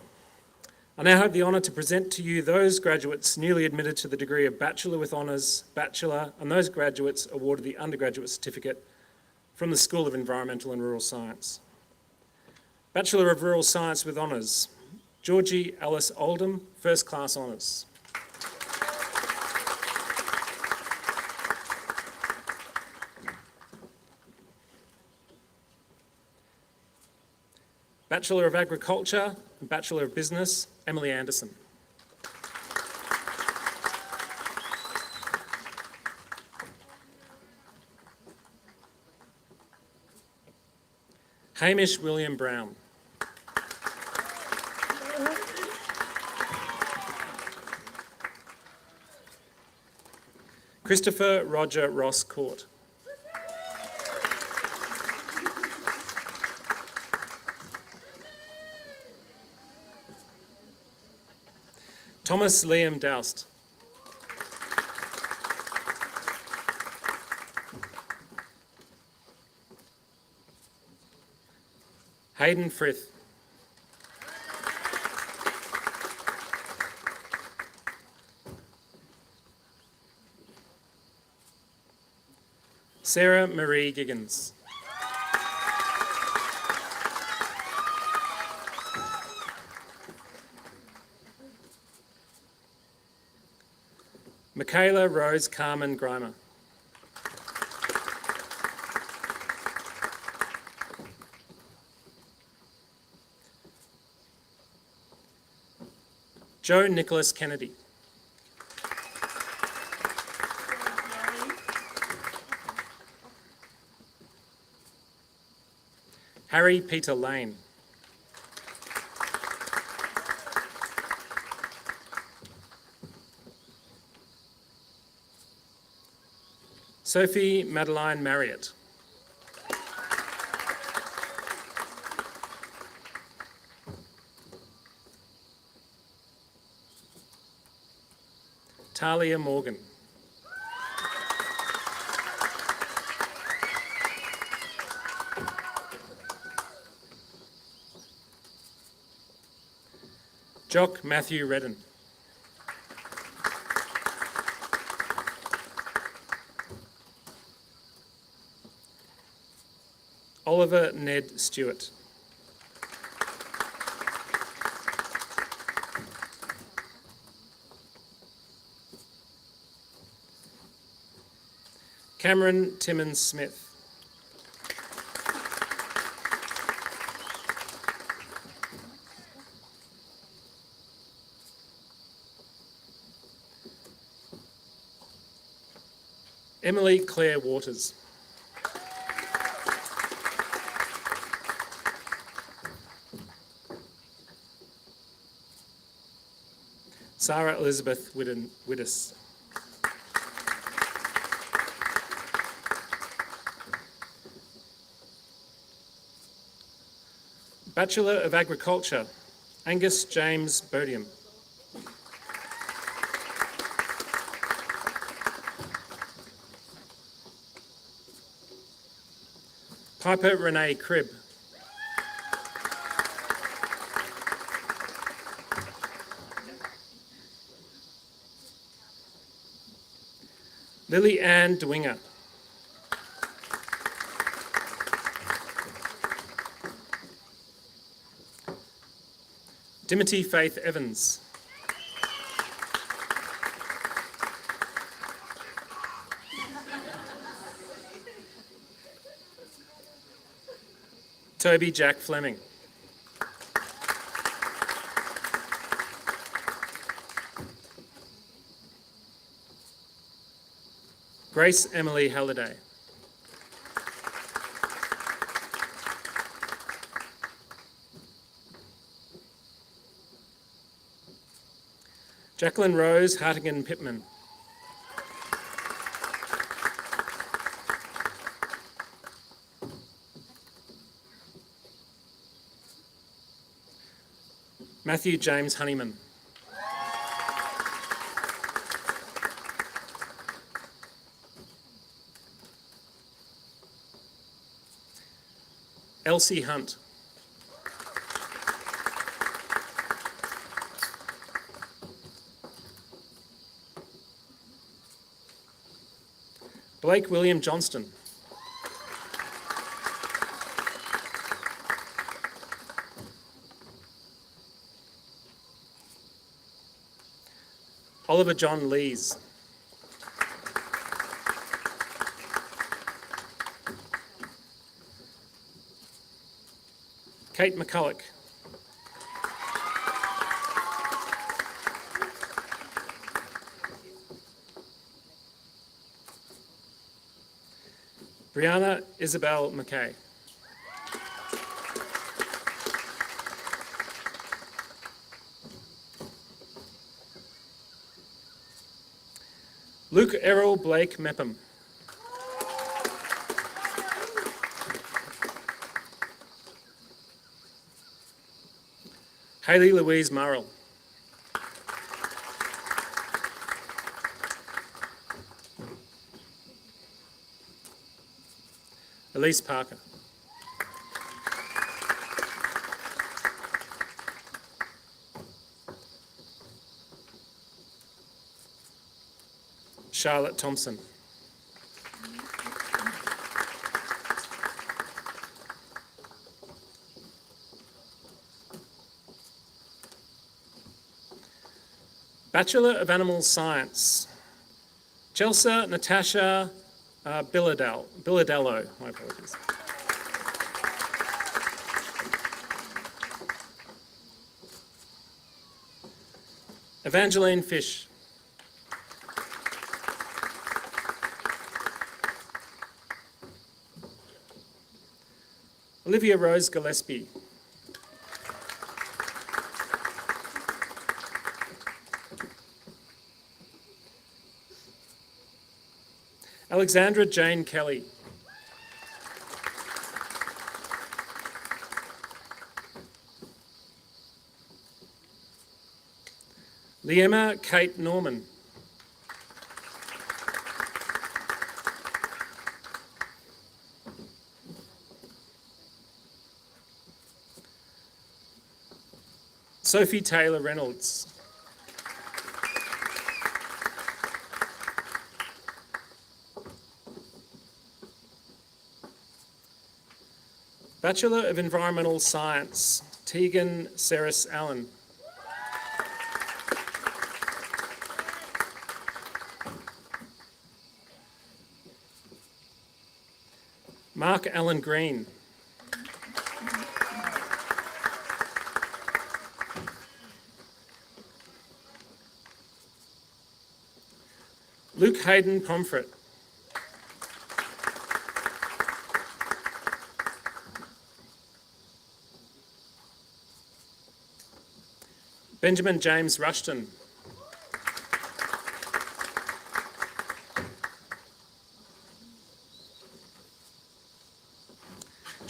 I now have the honour to present to you those graduates newly admitted to the degree of Bachelor with Honours, Bachelor, and those graduates awarded the Undergraduate Certificate from the School of Environmental and Rural Science. Bachelor of Rural Science with Honours, Georgie Alice Oldham, First Class Honours. Bachelor of Agriculture and Bachelor of Business, Emily Anderson. Hamish William Brown. Christopher Roger Ross Court. Thomas Liam Doust. Hayden Frith. Sarah Marie Giggins. Michaela Rose Carmen Grimer. Joe Nicholas Kennedy. Harry Peter Lane. Sophie Madeline Marriott. Talia Morgan. Jock Matthew Redden. Oliver Ned Stewart. Cameron Timmons Smith. Emily Claire Waters. Sarah Elizabeth Widdis. Bachelor of Agriculture, Angus James Bodiam. Piper Renee Cribb. Lily Ann Dwinger. Dimity Faith Evans. Toby Jack Fleming. Grace Emily Halliday. Jacqueline Rose Hartigan Pittman. Matthew James Honeyman. Elsie Hunt. Blake William Johnston. Oliver John Lees. Kate McCulloch. Brianna Isabel McKay. Luke Errol Blake Mepham. Hayley Louise Murrell. Elise Parker. Charlotte Thompson. Bachelor of Animal Science, Chancellor Natasha Billadello, my apologies. Evangeline Fish. Olivia Rose Gillespie. Alexandra Jane Kelly. Liema Kate Norman. Sophie Taylor Reynolds. Bachelor of Environmental Science, Tegan Ceres Allen. Mark Allen Green. Luke Hayden Pomfret. Benjamin James Rushton.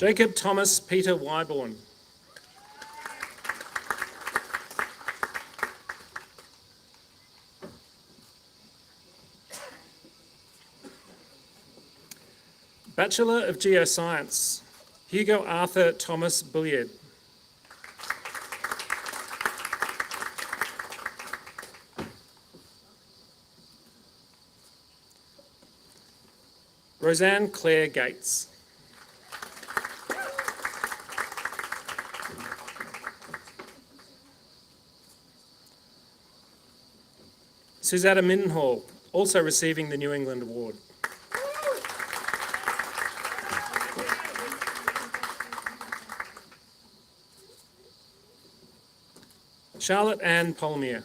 Jacob Thomas Peter Wyborn. Bachelor of Geoscience, Hugo Arthur Thomas Bulliard. Roseanne Claire Gates. Susanna Mindenhall, also receiving the New England Award. Charlotte Ann Polmier.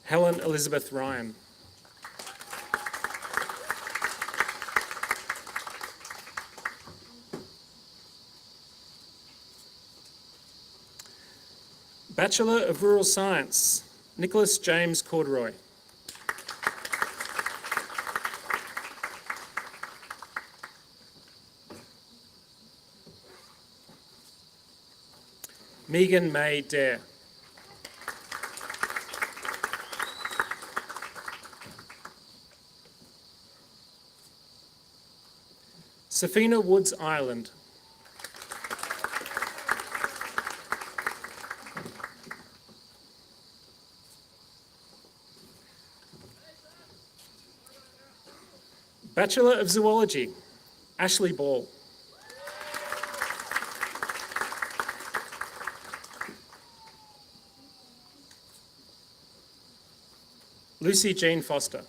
Helen Elizabeth Ryan. Bachelor of Rural Science, Nicholas James Corduroy. Megan May Dare. Safina Woods Ireland. Bachelor of Zoology, Ashley Ball. Lucy Jean Foster.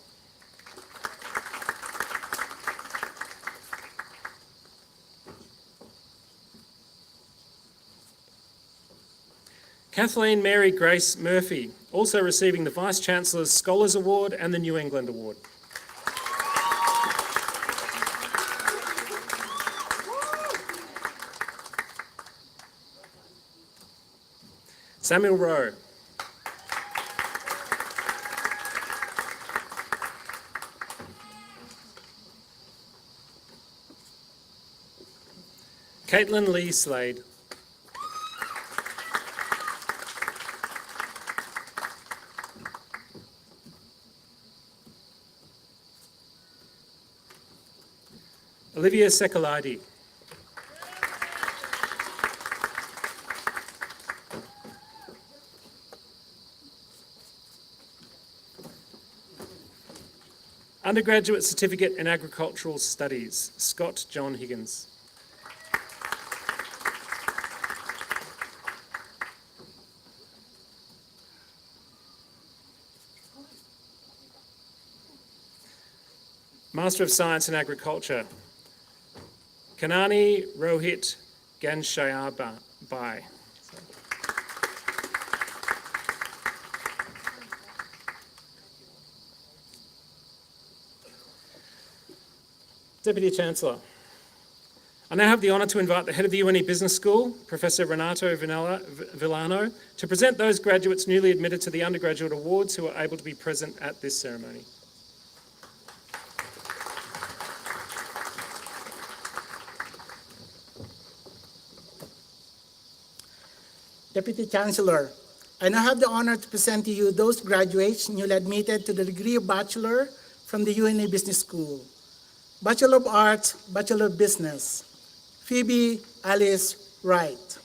Kathleen Mary Grace Murphy, also receiving the Vice-Chancellor's Scholars Award and the New England Award. Samuel Rowe. Caitlin Lee Slade. Olivia Secoladi. Undergraduate Certificate in Agricultural Studies, Scott John Higgins. Master of Science in Agriculture, Kanani Rohit Ganshayarbai. Deputy Chancellor, I now have the honour to invite the head of the UNE Business School, Professor Renato Villano, to present those graduates newly admitted to the undergraduate awards who are able to be present at this ceremony. Deputy Chancellor, I now have the honor to present to you those graduates newly admitted to the degree of Bachelor from the UNE Business School. Bachelor of Arts, Bachelor of Business, Phoebe Alice Wright.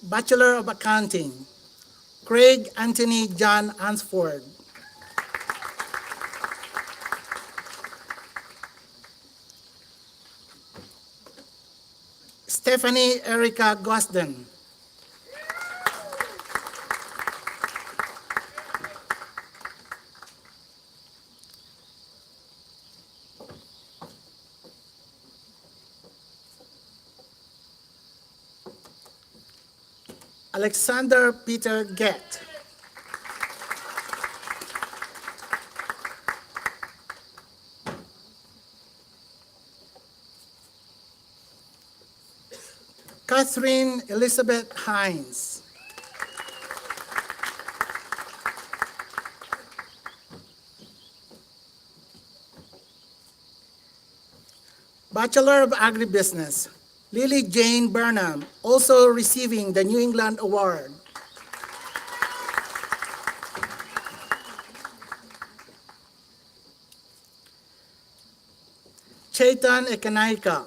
Bachelor of Accounting, Craig Anthony John Hansford. Stephanie Erica Gosden. Alexander Peter Gett. Catherine Elizabeth Hines. Bachelor of Agribusiness, Lily Jane Burnham, also receiving the New England Award. Chetan Ekanaika.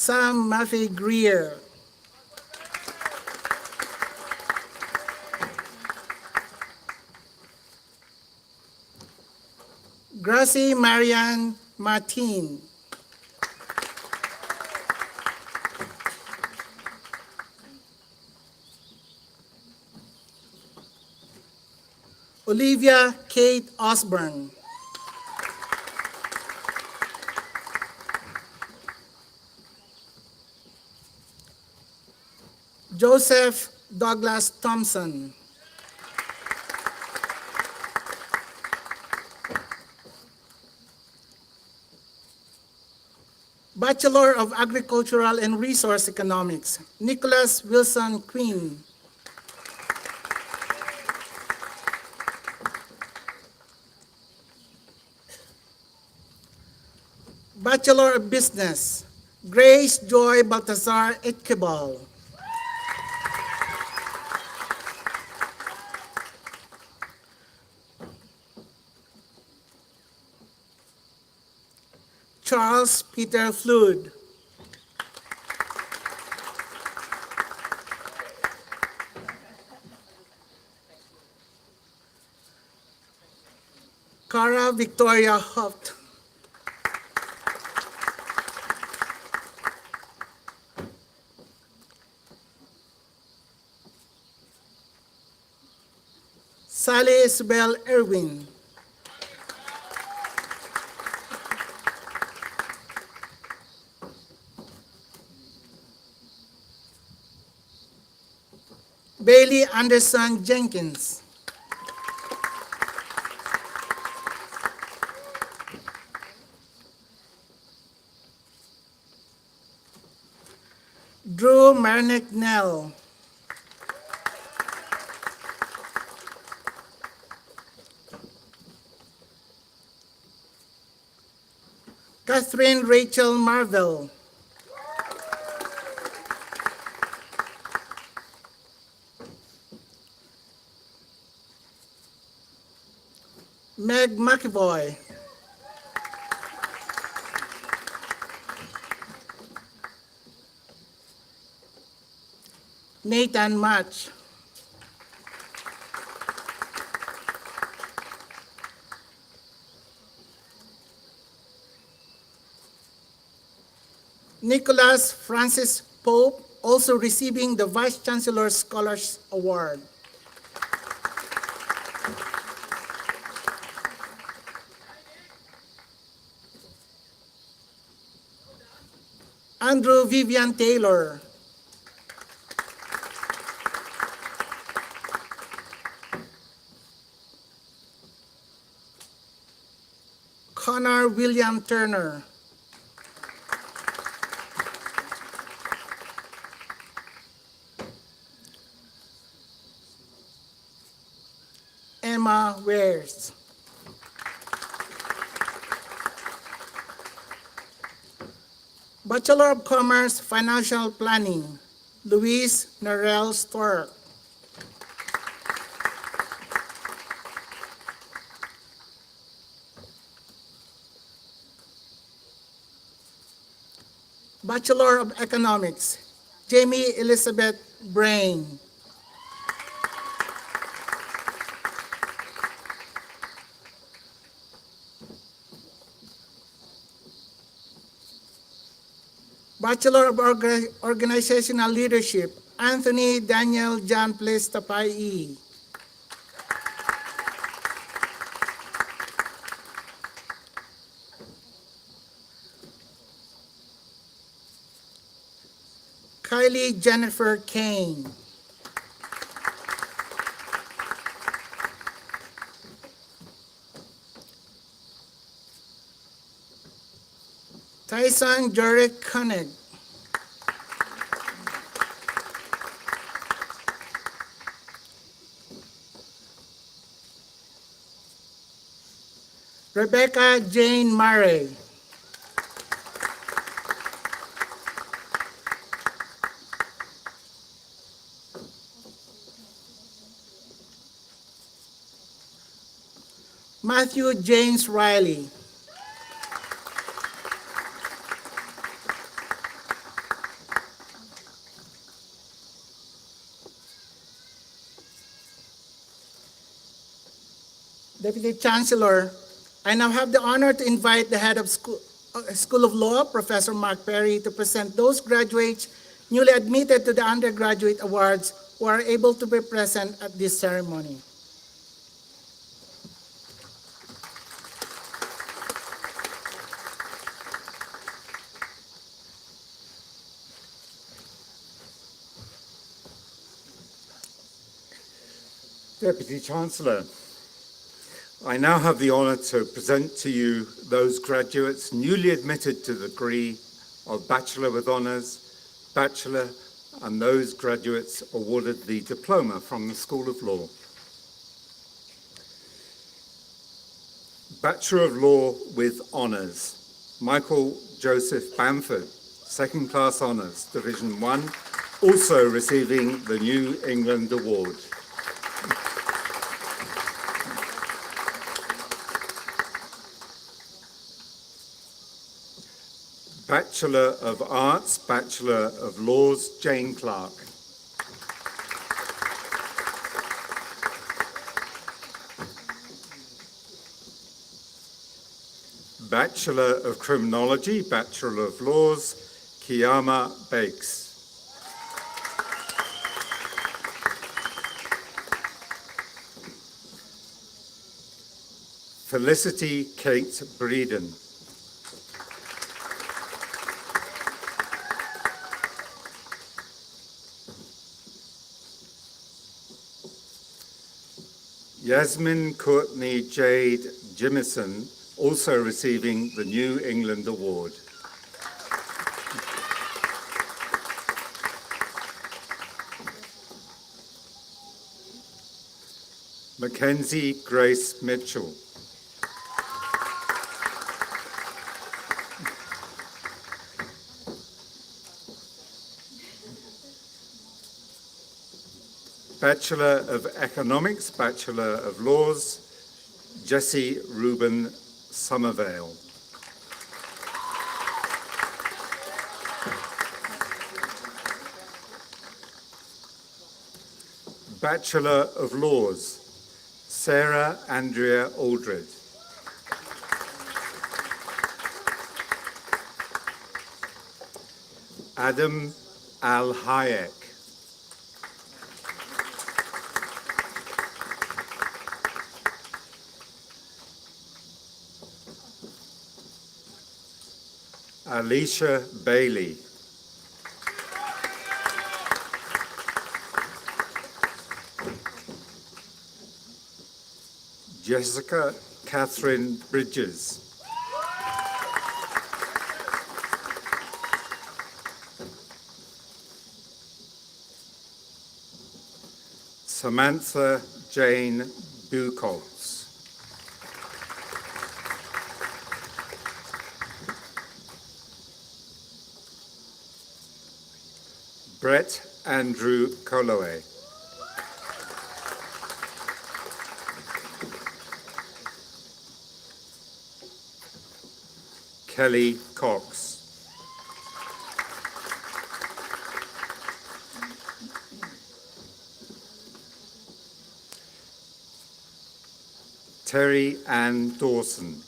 Sam Murphy Greer. Gracie Marianne Martin. Olivia Kate Osborne. Joseph Douglas Thompson. Bachelor of Agricultural and Resource Economics, Nicholas Wilson Quinn. Bachelor of Business, Grace Joy Baltazar Etquebal. Charles Peter Flood. Cara Victoria Hoft. Sally Isabel Irwin. Bailey Anderson Jenkins. Drew Marnick Nell. Catherine Rachel Marvell. Meg McEvoy. Nathan Match. Nicholas Francis Pope, also receiving the Vice Chancellor Scholars Award. Andrew Vivian Taylor. Connor William Turner. Emma Wares. Bachelor of Commerce, Financial Planning, Louise Narelle Stork. Bachelor of Economics, Jamie Elizabeth Brain. Bachelor of Organizational Leadership, Anthony Daniel John Place Tapai. Kylie Jennifer Kane. Tyson Jurek Koenig. Rebecca Jane Murray. Matthew James Riley. Deputy Chancellor, I now have the honor to invite the head of School of Law, Professor Mark Perry, to present those graduates newly admitted to the undergraduate awards who are able to be present at this ceremony. Deputy Chancellor, I now have the honour to present to you those graduates newly admitted to the degree of Bachelor with Honours, Bachelor, and those graduates awarded the diploma from the School of Law. Bachelor of Law with Honours, Michael Joseph Bamford, Second Class Honours, Division 1, also receiving the New England Award. Bachelor of Arts, Bachelor of Laws, Jane Clark. Bachelor of Criminology, Bachelor of Laws, Kiyama Bakes. Felicity Kate Breeden. Yasmin Courtney Jade Jimison, also receiving the New England Award. Mackenzie Grace Mitchell. Bachelor of Economics, Bachelor of Laws, Jesse Reuben Somervale. Bachelor of Laws, Sarah Andrea Aldred. Adam Al Hayek. Alicia Bailey. Jessica Catherine Bridges. Samantha Jane Buchholz. Brett Andrew Colloway. Kelly Cox. Terry Ann Dawson.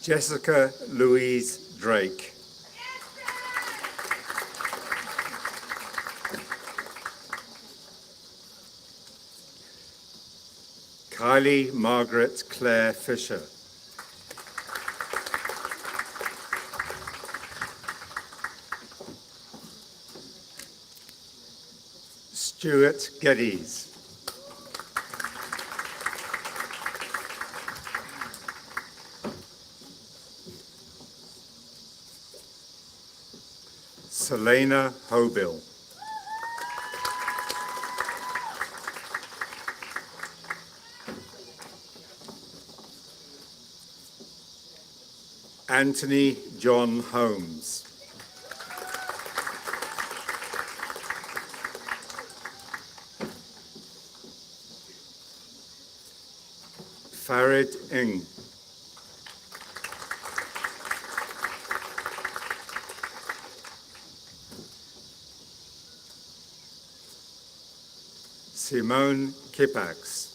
Jessica Louise Drake. Kylie Margaret Claire Fisher. Stuart Geddes. Selena Hobill. Anthony John Holmes. Farid Ng. Simone Kipax.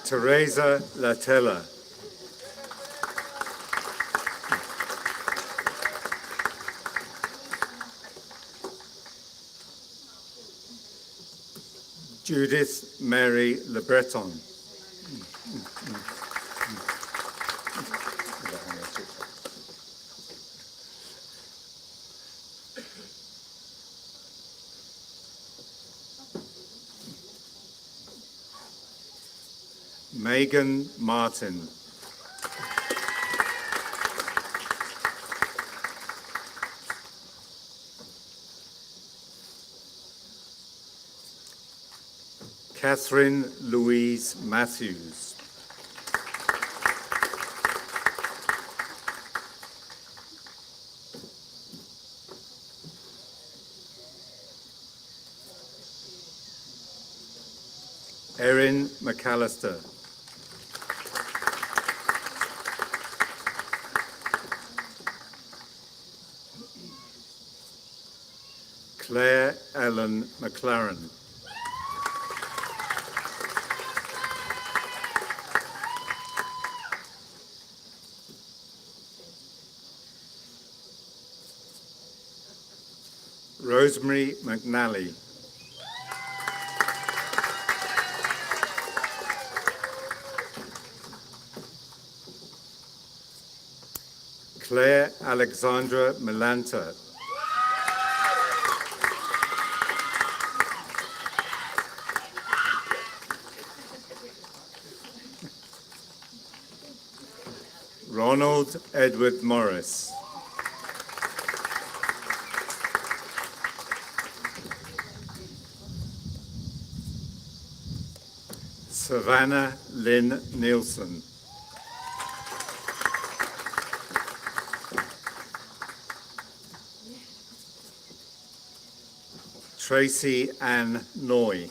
Teresa Latella. Judith Mary Le Breton. Megan Martin. Catherine Louise Matthews. Erin McAllister. Claire Ellen McLaren. Rosemary McNally. Claire Alexandra Milanta. Ronald Edward Morris. Savannah Lynn Nielsen. Tracy Ann Noy.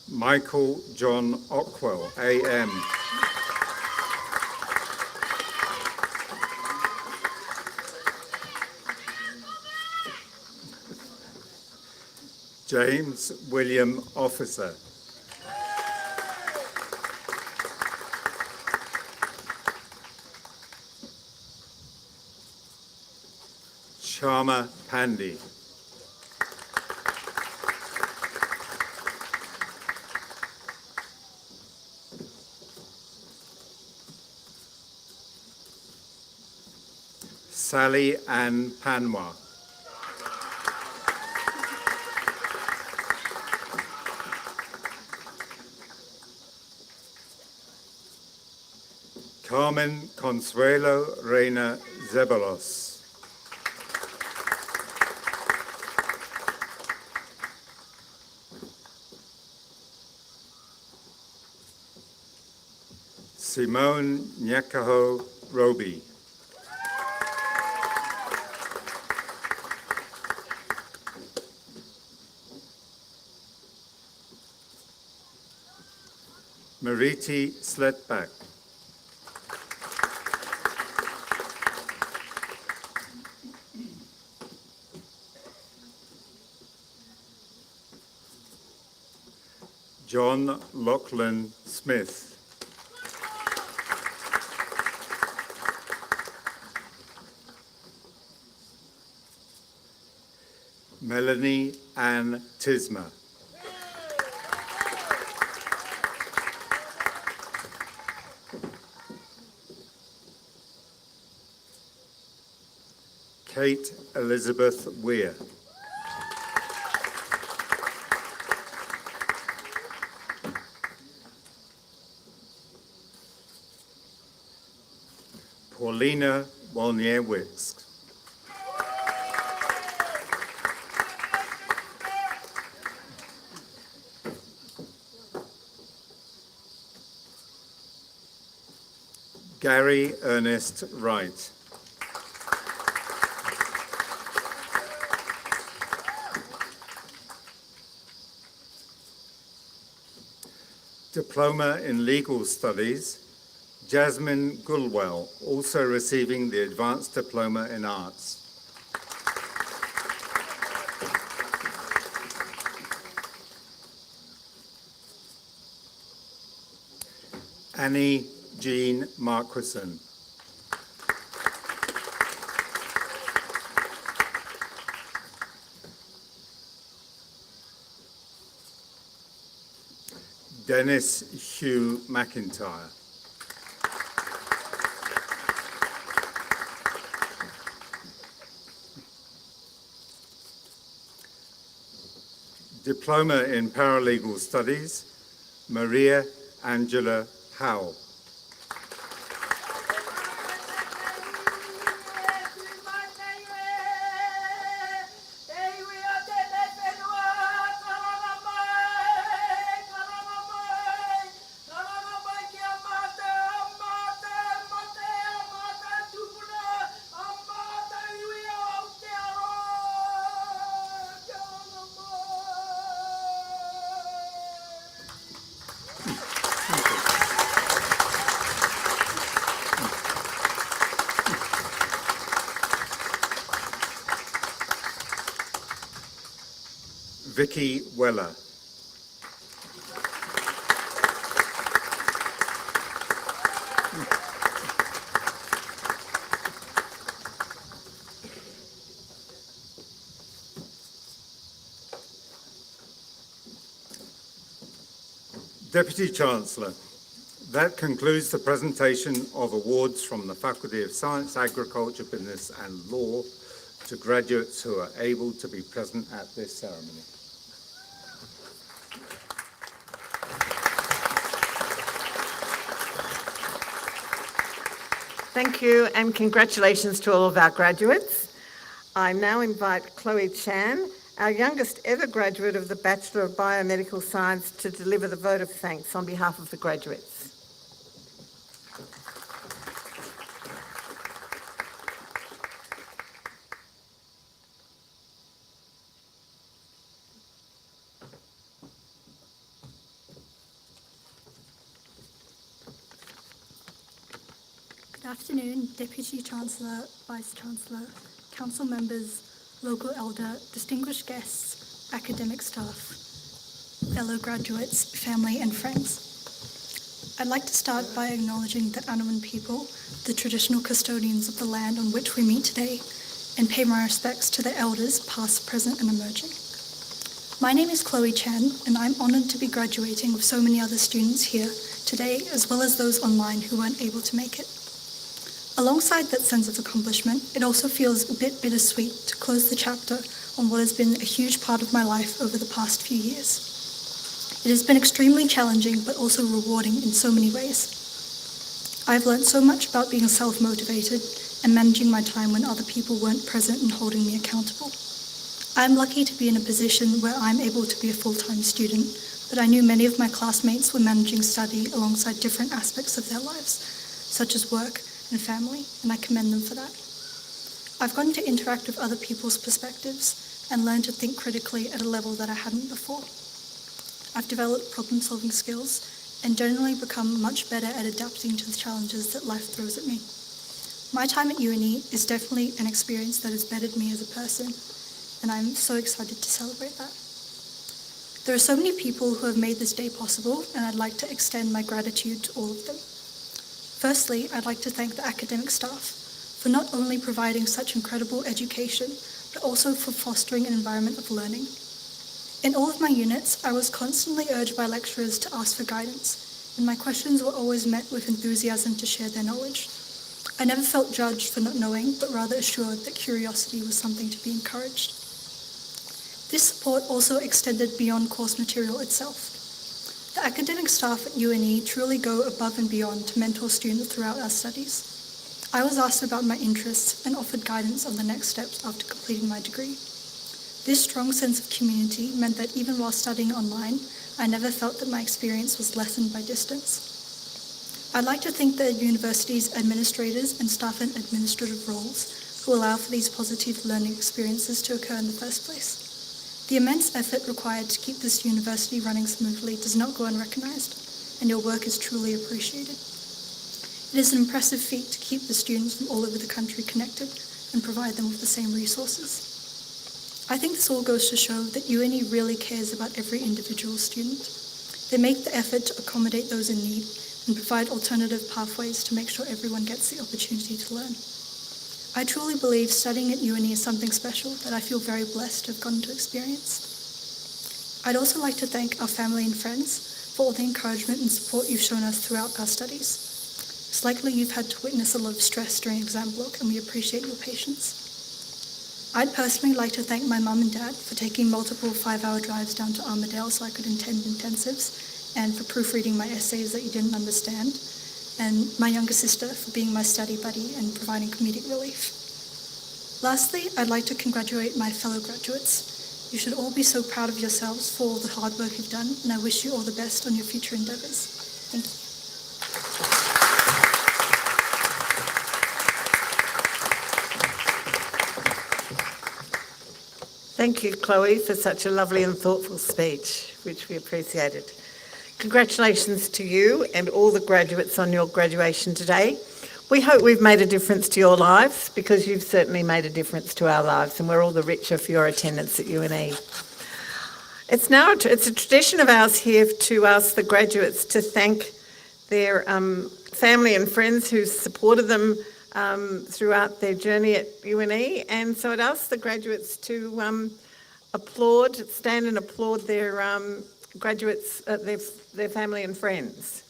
Michael John Ockwell, AM. James William Officer. Sharma Pandey. Sally Ann Panwa. Carmen Consuelo Reina Zeballos. Simone Nyakaho Roby. Mariti Sletback. John Lachlan Smith. Melanie Ann Tismer. Kate Elizabeth Weir. Paulina Wolniewicz. Gary Ernest Wright. Diploma in Legal Studies, Jasmine Gulwell, also receiving the Advanced Diploma in Arts. Annie Jean Marquison. Dennis Hugh McIntyre. Diploma in Paralegal Studies, Maria Angela Howell. Vicky Weller. Deputy Chancellor, that concludes the presentation of awards from the Faculty of Science, Agriculture, Business and Law to graduates who are able to be present at this ceremony. Thank you and congratulations to all of our graduates. I now invite Chloe Chan, our youngest ever graduate of the Bachelor of Biomedical Science, to deliver the vote of thanks on behalf of the graduates. Good afternoon, Deputy Chancellor, Vice-Chancellor, Council members, local elder, distinguished guests, academic staff, fellow graduates, family and friends. I'd like to start by acknowledging the Andaman people, the traditional custodians of the land on which we meet today, and pay my respects to the elders past, present and emerging. My name is Chloe Chan and I'm honoured to be graduating with so many other students here today, as well as those online who weren't able to make it. Alongside that sense of accomplishment, it also feels a bit bittersweet to close the chapter on what has been a huge part of my life over the past few years. It has been extremely challenging, but also rewarding in so many ways. I've learned so much about being self-motivated and managing my time when other people weren't present and holding me accountable. I'm lucky to be in a position where I'm able to be a full-time student, but I knew many of my classmates were managing study alongside different aspects of their lives, such as work and family, and I commend them for that. I've gotten to interact with other people's perspectives and learn to think critically at a level that I hadn't before. I've developed problem-solving skills and generally become much better at adapting to the challenges that life throws at me. My time at UNE is definitely an experience that has bettered me as a person, and I'm so excited to celebrate that. There are so many people who have made this day possible, and I'd like to extend my gratitude to all of them. Firstly, I'd like to thank the academic staff for not only providing such incredible education, but also for fostering an environment of learning. In all of my units, I was constantly urged by lecturers to ask for guidance, and my questions were always met with enthusiasm to share their knowledge. I never felt judged for not knowing, but rather assured that curiosity was something to be encouraged. This support also extended beyond course material itself. The academic staff at UNE truly go above and beyond to mentor students throughout our studies. I was asked about my interests and offered guidance on the next steps after completing my degree. This strong sense of community meant that even while studying online, I never felt that my experience was lessened by distance. I'd like to thank the university's administrators and staff in administrative roles who allow for these positive learning experiences to occur in the first place. The immense effort required to keep this university running smoothly does not go unrecognised, and your work is truly appreciated. It is an impressive feat to keep the students from all over the country connected and provide them with the same resources. I think this all goes to show that UNE really cares about every individual student. They make the effort to accommodate those in need and provide alternative pathways to make sure everyone gets the opportunity to learn. I truly believe studying at UNE is something special that I feel very blessed to have gotten to experience. I'd also like to thank our family and friends for all the encouragement and support you've shown us throughout our studies. It's likely you've had to witness a lot of stress during exam block, and we appreciate your patience. I'd personally like to thank my mum and dad for taking multiple 5-hour drives down to Armidale so I could attend intensives, and for proofreading my essays that you didn't understand, and my younger sister for being my study buddy and providing comedic relief. Lastly, I'd like to congratulate my fellow graduates. You should all be so proud of yourselves for all the hard work you've done, and I wish you all the best on your future endeavours. Thank you. Thank you, Chloe, for such a lovely and thoughtful speech, which we appreciated. Congratulations to you and all the graduates on your graduation today. We hope we've made a difference to your lives, because you've certainly made a difference to our lives, and we're all the richer for your attendance at UNE. It's a tradition of ours here to ask the graduates to thank their family and friends who supported them throughout their journey at UNE, and so it asks the graduates to stand and applaud their graduates, their family and friends.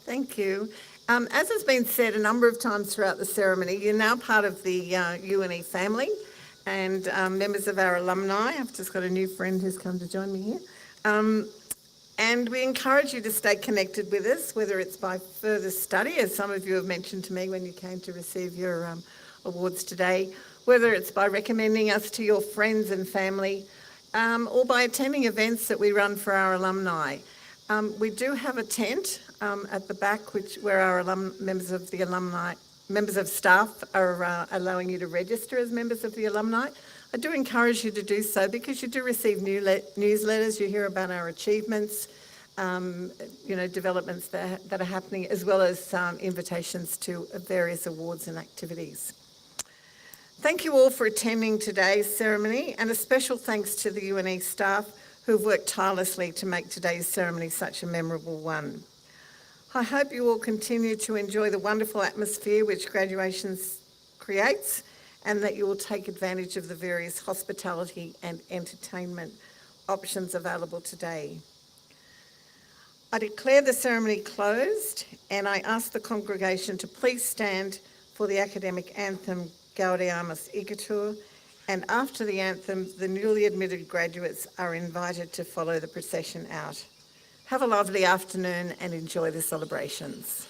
Thank you. As has been said a number of times throughout the ceremony, you're now part of the UNE family and members of our alumni. I've just got a new friend who's come to join me here. And we encourage you to stay connected with us, whether it's by further study, as some of you have mentioned to me when you came to receive your awards today, whether it's by recommending us to your friends and family, or by attending events that we run for our alumni. We do have a tent at the back, where our members of staff are allowing you to register as members of the alumni. I do encourage you to do so, because you do receive newsletters. You hear about our achievements, developments that are happening, as well as invitations to various awards and activities. Thank you all for attending today's ceremony, and a special thanks to the UNE staff who've worked tirelessly to make today's ceremony such a memorable one. I hope you all continue to enjoy the wonderful atmosphere which graduation creates, and that you will take advantage of the various hospitality and entertainment options available today. I declare the ceremony closed, and I ask the congregation to please stand for the academic anthem, Gaudeamus Igitur, and after the anthem, the newly admitted graduates are invited to follow the procession out. Have a lovely afternoon and enjoy the celebrations.